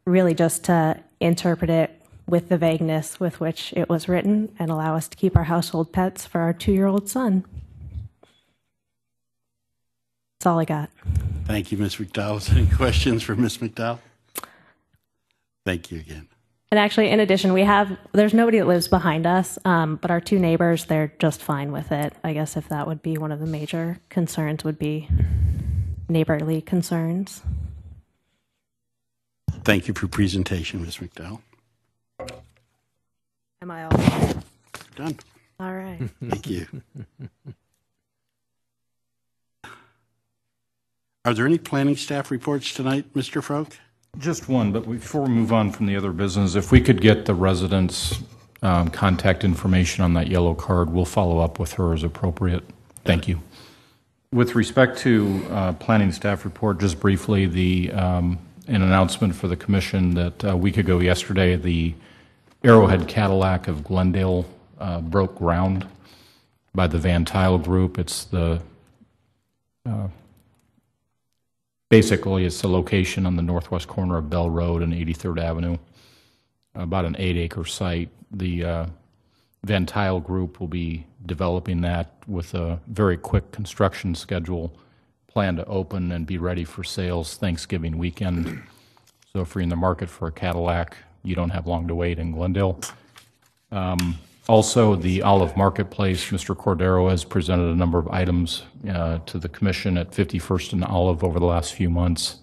really just to interpret it with the vagueness with which it was written and allow us to keep our household pets for our 2-year-old son. That's all I got. Thank you, Ms. McDowell. Any questions for Ms. McDowell? Thank you again. And actually, in addition, there's nobody that lives behind us, but our 2 neighbors, they're just fine with it. I guess if that would be one of the major concerns, would be neighborly concerns. Thank you for your presentation, Ms. McDowell. Am I all done? All right. Thank you. Are there any planning staff reports tonight, Mr. Froke? Just one, but before we move on from the other business, if we could get the residents' contact information on that yellow card. We'll follow up with her as appropriate. Thank you. With respect to planning staff report, just briefly, an announcement for the commission that a week ago yesterday, the Arrowhead Cadillac of Glendale broke ground by the Van Tile Group. It's the basically it's the location on the northwest corner of Bell Road and 83rd Avenue, about an 8-acre site. The Van Tile Group will be developing that with a very quick construction schedule, plan to open and be ready for sales Thanksgiving weekend. So if you're in the market for a Cadillac, you don't have long to wait in Glendale. Also, the Olive Marketplace, Mr. Cordero has presented a number of items to the commission at 51st and Olive over the last few months.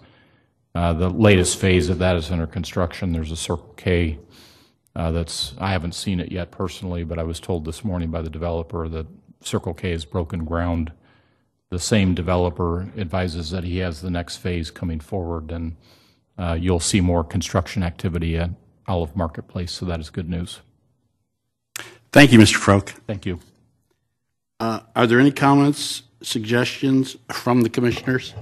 The latest phase of that is under construction. There's a Circle K I haven't seen it yet personally, but I was told this morning by the developer that Circle K has broken ground. The same developer advises that he has the next phase coming forward, and you'll see more construction activity at Olive Marketplace, so that is good news. Thank you, Mr. Froke. Thank you. Are there any comments, suggestions from the commissioners?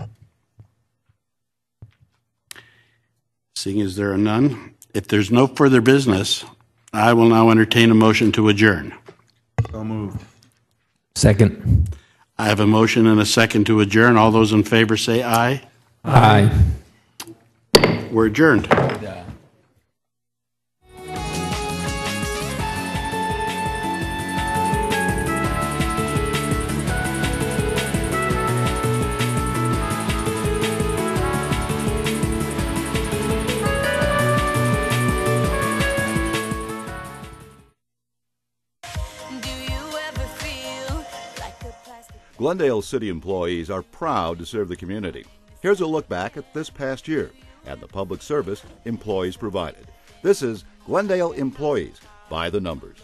Seeing as there are none, if there's no further business, I will now entertain a motion to adjourn. So moved. Second. I have a motion and a second to adjourn. All those in favor say aye. Aye. We're adjourned. Glendale City employees are proud to serve the community. Here's a look back at this past year and the public service employees provided. This is Glendale Employees by the Numbers.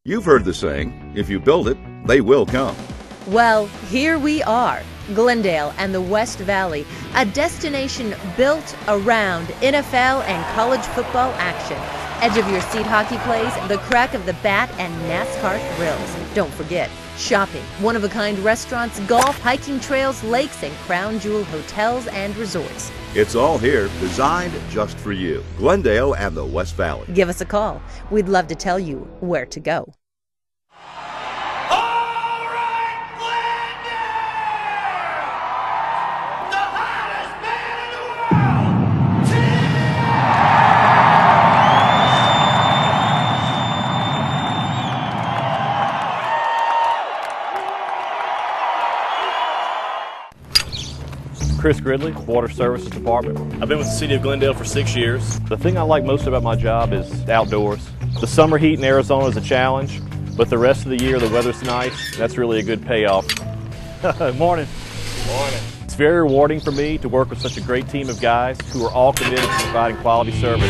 You've heard the saying, if you build it, they will come. Well, here we are, Glendale and the West Valley, a destination built around NFL and college football action. Edge of your seat hockey plays, the crack of the bat, and NASCAR thrills. Don't forget, shopping, one-of-a-kind restaurants, golf, hiking trails, lakes, and crown jewel hotels and resorts. It's all here, designed just for you. Glendale and the West Valley. Give us a call. We'd love to tell you where to go. Chris Gridley, Water Services Department. I've been with the City of Glendale for 6 years. The thing I like most about my job is outdoors. The summer heat in Arizona is a challenge, but the rest of the year the weather's nice. That's really a good payoff. Morning. Morning. It's very rewarding for me to work with such a great team of guys who are all committed to providing quality service.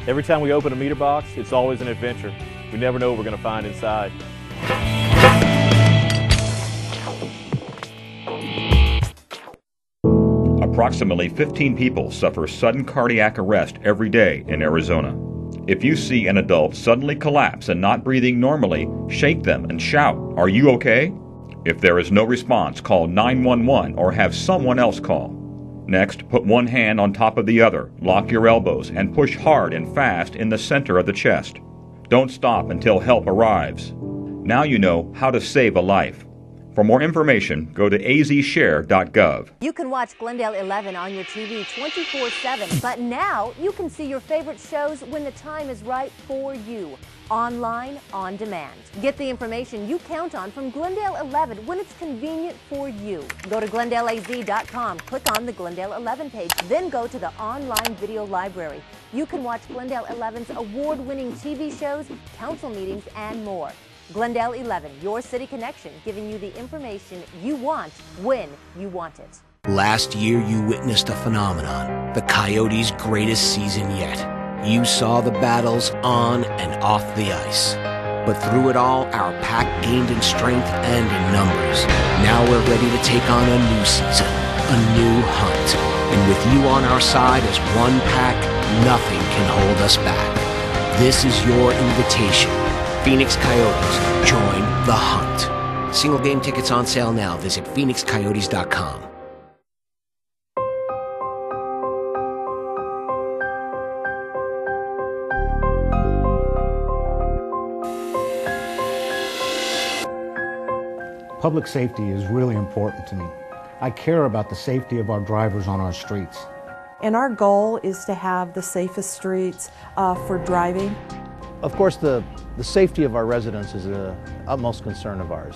Every time we open a meter box, it's always an adventure. We never know what we're going to find inside. Approximately 15 people suffer sudden cardiac arrest every day in Arizona. If you see an adult suddenly collapse and not breathing normally, shake them and shout, "Are you okay?" If there is no response, call 911 or have someone else call. Next, put one hand on top of the other, lock your elbows, and push hard and fast in the center of the chest. Don't stop until help arrives. Now you know how to save a life. For more information, go to azshare.gov. You can watch Glendale 11 on your TV 24/7, but now you can see your favorite shows when the time is right for you. Online, on demand. Get the information you count on from Glendale 11 when it's convenient for you. Go to glendaleaz.com, click on the Glendale 11 page, then go to the online video library. You can watch Glendale 11's award-winning TV shows, council meetings, and more. Glendale 11, your city connection, giving you the information you want when you want it. Last year, you witnessed a phenomenon, the Coyotes' greatest season yet. You saw the battles on and off the ice. But through it all, our pack gained in strength and in numbers. Now we're ready to take on a new season, a new hunt. And with you on our side as one pack, nothing can hold us back. This is your invitation. Phoenix Coyotes, join the hunt. Single game tickets on sale now. Visit phoenixcoyotes.com. Public safety is really important to me. I care about the safety of our drivers on our streets. And our goal is to have the safest streets for driving. Of course, the safety of our residents is the utmost concern of ours.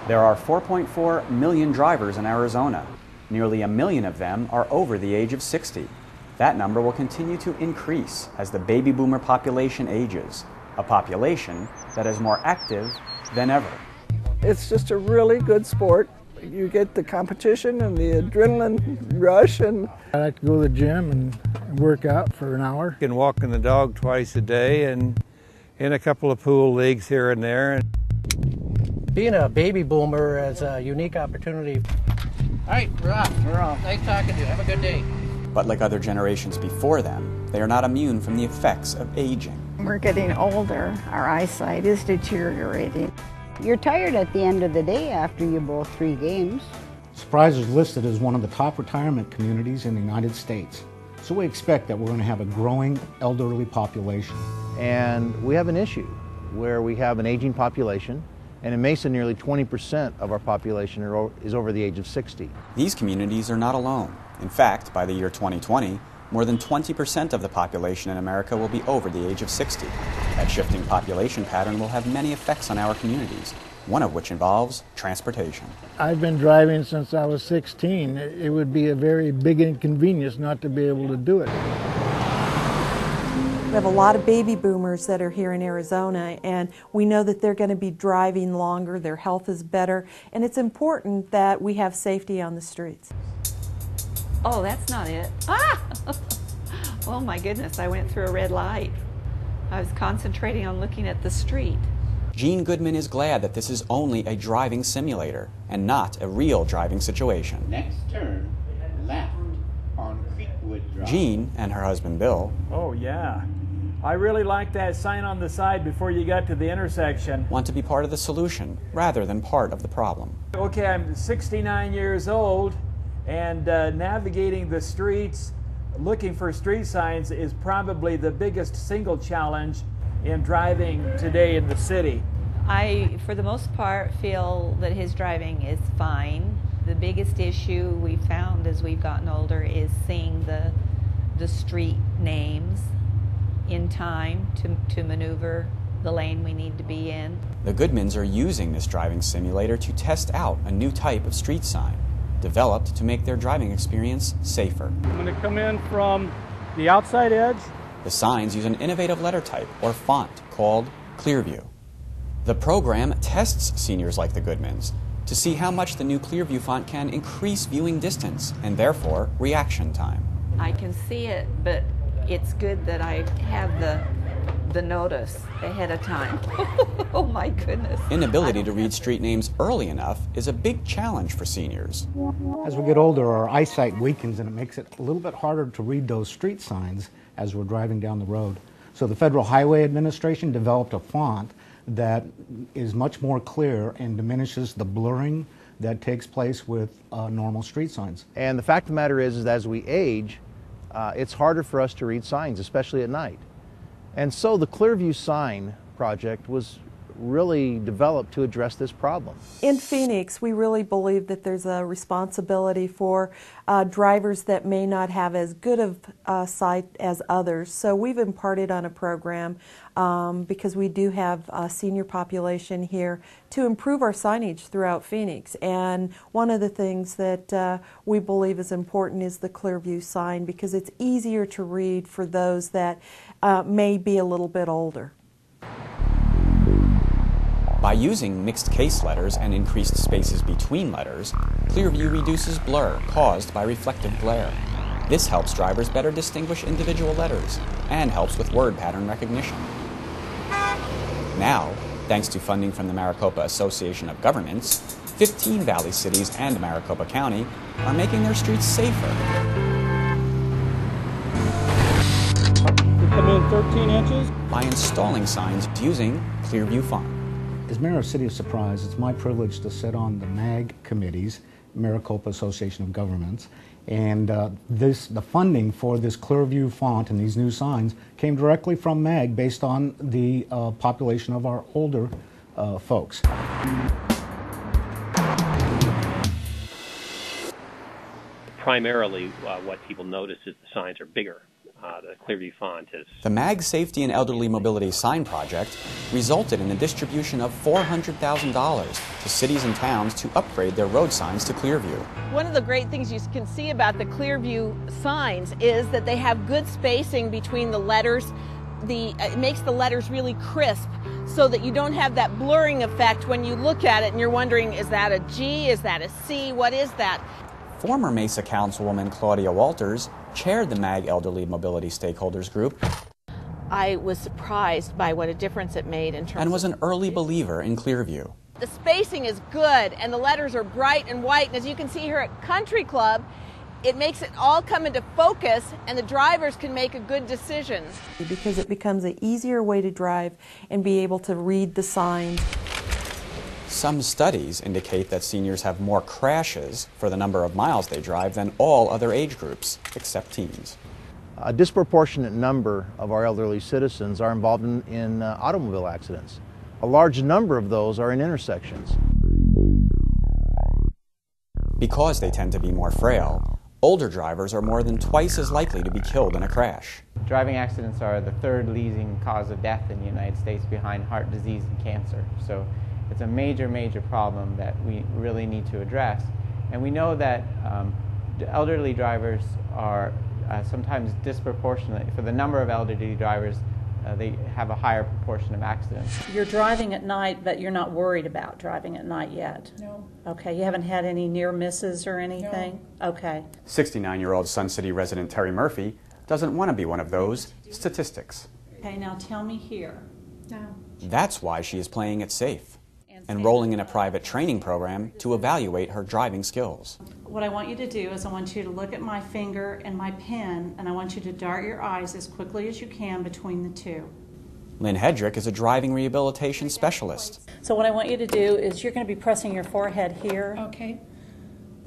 There are 4.4 million drivers in Arizona. Nearly 1 million of them are over the age of 60. That number will continue to increase as the baby boomer population ages, a population that is more active than ever. It's just a really good sport. You get the competition and the adrenaline rush. And I like to go to the gym and work out for an hour. You can walk in the dog twice a day and in a couple of pool leagues here and there. Being a baby boomer is a unique opportunity. All right, we're off. We're off. Nice talking to you. Have a good day. But like other generations before them, they are not immune from the effects of aging. We're getting older. Our eyesight is deteriorating. You're tired at the end of the day after you bowl 3 games. Surprise is listed as one of the top retirement communities in the United States. So we expect that we're going to have a growing elderly population. And we have an issue where we have an aging population. And in Mesa, nearly 20% of our population is over the age of 60. These communities are not alone. In fact, by the year 2020, more than 20% of the population in America will be over the age of 60. That shifting population pattern will have many effects on our communities, one of which involves transportation. I've been driving since I was 16. It would be a very big inconvenience not to be able to do it. We have a lot of baby boomers that are here in Arizona, and we know that they're going to be driving longer, their health is better, and it's important that we have safety on the streets. Oh, that's not it. Ah! Oh my goodness, I went through a red light. I was concentrating on looking at the street. Gene Goodman is glad that this is only a driving simulator and not a real driving situation. Next turn, left on Creekwood Drive. Gene and her husband Bill Oh yeah, I really like that sign on the side before you got to the intersection. want to be part of the solution rather than part of the problem. Okay, I'm 69 years old, and navigating the streets, looking for street signs is probably the biggest single challenge in driving today in the city. I, for the most part, feel that his driving is fine. The biggest issue we found as we've gotten older is seeing the street names in time to maneuver the lane we need to be in. The Goodmans are using this driving simulator to test out a new type of street sign, developed to make their driving experience safer. I'm going to come in from the outside edge. The signs use an innovative letter type or font called Clearview. The program tests seniors like the Goodmans to see how much the new Clearview font can increase viewing distance and therefore reaction time. I can see it, but it's good that I have the notice ahead of time. Oh my goodness. Inability to read street names early enough is a big challenge for seniors. As we get older, our eyesight weakens and it makes it a little bit harder to read those street signs as we're driving down the road. So the Federal Highway Administration developed a font that is much more clear and diminishes the blurring that takes place with normal street signs. And the fact of the matter is as we age, it's harder for us to read signs, especially at night. And so the Clearview Sign project was really developed to address this problem. In Phoenix, we really believe that there's a responsibility for drivers that may not have as good of sight as others. So we've imparted on a program because we do have a senior population here to improve our signage throughout Phoenix. And one of the things that we believe is important is the Clearview sign because it's easier to read for those that may be a little bit older. By using mixed case letters and increased spaces between letters, Clearview reduces blur caused by reflective glare. This helps drivers better distinguish individual letters and helps with word pattern recognition. Now, thanks to funding from the Maricopa Association of Governments, 15 Valley cities and Maricopa County are making their streets safer. Come in 13 inches. By installing signs using Clearview font. As Mayor of City of Surprise, it's my privilege to sit on the MAG committees, Maricopa Association of Governments, and the funding for this Clearview font and these new signs came directly from MAG based on the population of our older folks. Primarily, what people notice is the signs are bigger. The Clearview font is... The MAG Safety and Elderly Mobility Sign Project resulted in a distribution of $400,000 to cities and towns to upgrade their road signs to Clearview. One of the great things you can see about the Clearview signs is that they have good spacing between the letters. It makes the letters really crisp so that you don't have that blurring effect when you look at it and you're wondering, is that a G, is that a C, what is that? Former Mesa Councilwoman Claudia Walters chaired the MAG Elderly Mobility Stakeholders Group. I was surprised by what a difference it made in terms and was an early believer in Clearview. The spacing is good and the letters are bright and white, and as you can see here at Country Club, it makes it all come into focus and the drivers can make a good decision. Because it becomes an easier way to drive and be able to read the signs. Some studies indicate that seniors have more crashes for the number of miles they drive than all other age groups, except teens. A disproportionate number of our elderly citizens are involved in automobile accidents. A large number of those are in intersections. Because they tend to be more frail, older drivers are more than twice as likely to be killed in a crash. Driving accidents are the third leading cause of death in the United States behind heart disease and cancer. So it's a major, major problem that we really need to address. And we know that elderly drivers are sometimes disproportionate for the number of elderly drivers. They have a higher proportion of accidents. You're driving at night, but you're not worried about driving at night yet? No. Okay, you haven't had any near misses or anything? No. Okay. 69-year-old Sun City resident Terry Murphy doesn't want to be one of those statistics. Okay, now tell me here. No. That's why she is playing it safe, enrolling in a private training program to evaluate her driving skills. What I want you to do is I want you to look at my finger and my pen, and I want you to dart your eyes as quickly as you can between the two. Lynn Hedrick is a driving rehabilitation specialist. So what I want you to do is you're going to be pressing your forehead here. Okay.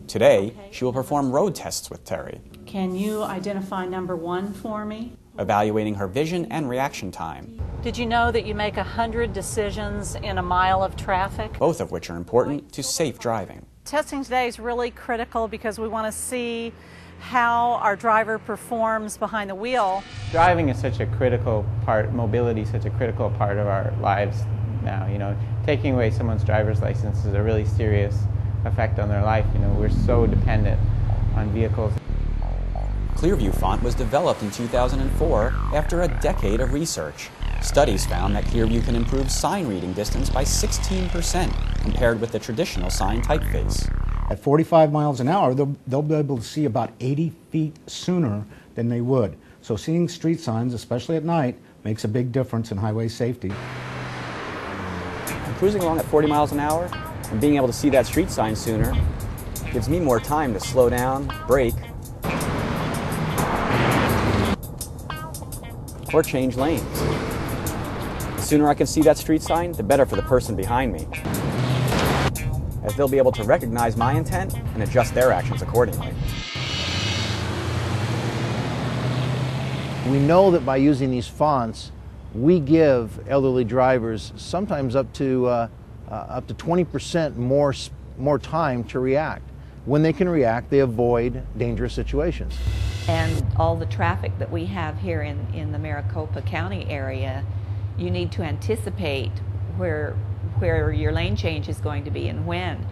Today, she will perform road tests with Terry, Can you identify number 1 for me? evaluating her vision and reaction time, Did you know that you make 100 decisions in a mile of traffic? both of which are important to safe driving. Testing today is really critical because we want to see how our driver performs behind the wheel. Driving is such a critical part, mobility is such a critical part of our lives now. You know, taking away someone's driver's license is a really serious effect on their life. You know, we're so dependent on vehicles. Clearview font was developed in 2004 after a decade of research. Studies found that Clearview can improve sign reading distance by 16% compared with the traditional sign typeface. At 45 miles an hour, they'll be able to see about 80 feet sooner than they would. So seeing street signs, especially at night, makes a big difference in highway safety. Cruising along at 40 miles an hour and being able to see that street sign sooner gives me more time to slow down, brake, or change lanes. The sooner I can see that street sign, the better for the person behind me, as they'll be able to recognize my intent and adjust their actions accordingly. We know that by using these fonts, we give elderly drivers sometimes up to 20% more time to react. When they can react, they avoid dangerous situations. And all the traffic that we have here in the Maricopa County area, you need to anticipate where your lane change is going to be and when,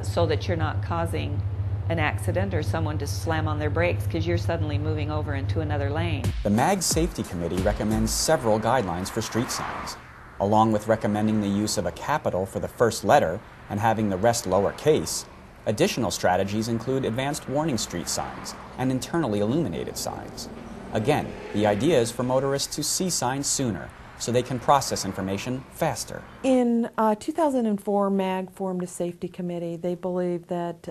so that you're not causing an accident or someone to slam on their brakes because you're suddenly moving over into another lane. The MAG Safety Committee recommends several guidelines for street signs, along with recommending the use of a capital for the first letter and having the rest lowercase. Additional strategies include advanced warning street signs and internally illuminated signs. Again, the idea is for motorists to see signs sooner so they can process information faster. In 2004, MAG formed a safety committee. They believed that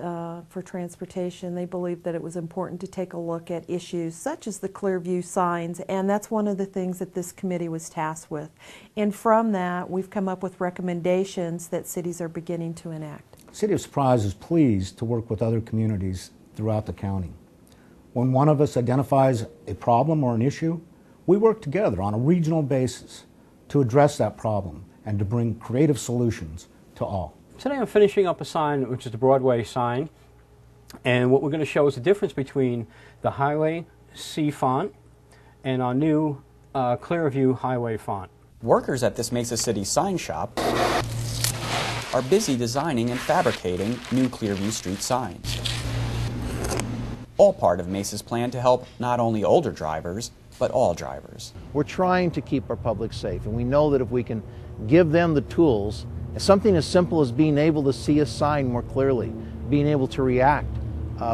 for transportation, they believed that it was important to take a look at issues such as the Clearview signs, and that's one of the things that this committee was tasked with. And from that, we've come up with recommendations that cities are beginning to enact. The City of Surprise is pleased to work with other communities throughout the county. When one of us identifies a problem or an issue, we work together on a regional basis to address that problem and to bring creative solutions to all. Today I'm finishing up a sign, which is the Broadway sign, and what we're going to show is the difference between the Highway C font and our new Clearview Highway font. Workers at this Mesa City sign shop are busy designing and fabricating new Clearview street signs. All part of Mesa's plan to help not only older drivers, but all drivers. We're trying to keep our public safe, and we know that if we can give them the tools, something as simple as being able to see a sign more clearly, being able to react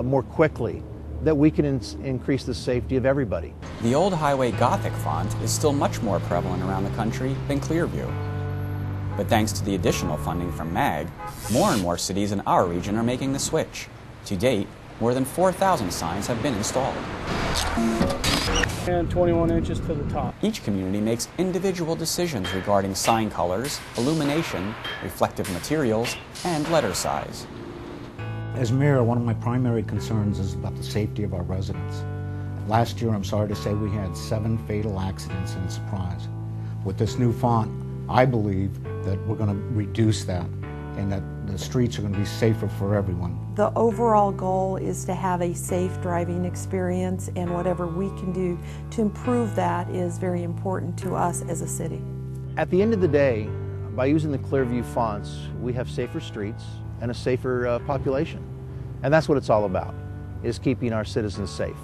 more quickly, that we can increase the safety of everybody. The old Highway Gothic font is still much more prevalent around the country than Clearview. But thanks to the additional funding from MAG, more and more cities in our region are making the switch. To date, more than 4,000 signs have been installed. And 21 inches to the top. Each community makes individual decisions regarding sign colors, illumination, reflective materials, and letter size. As mayor, one of my primary concerns is about the safety of our residents. Last year, I'm sorry to say, we had 7 fatal accidents in Surprise. With this new font, I believe that we're going to reduce that and that the streets are going to be safer for everyone. The overall goal is to have a safe driving experience, and whatever we can do to improve that is very important to us as a city. At the end of the day, by using the Clearview fonts, we have safer streets and a safer population. And that's what it's all about, is keeping our citizens safe.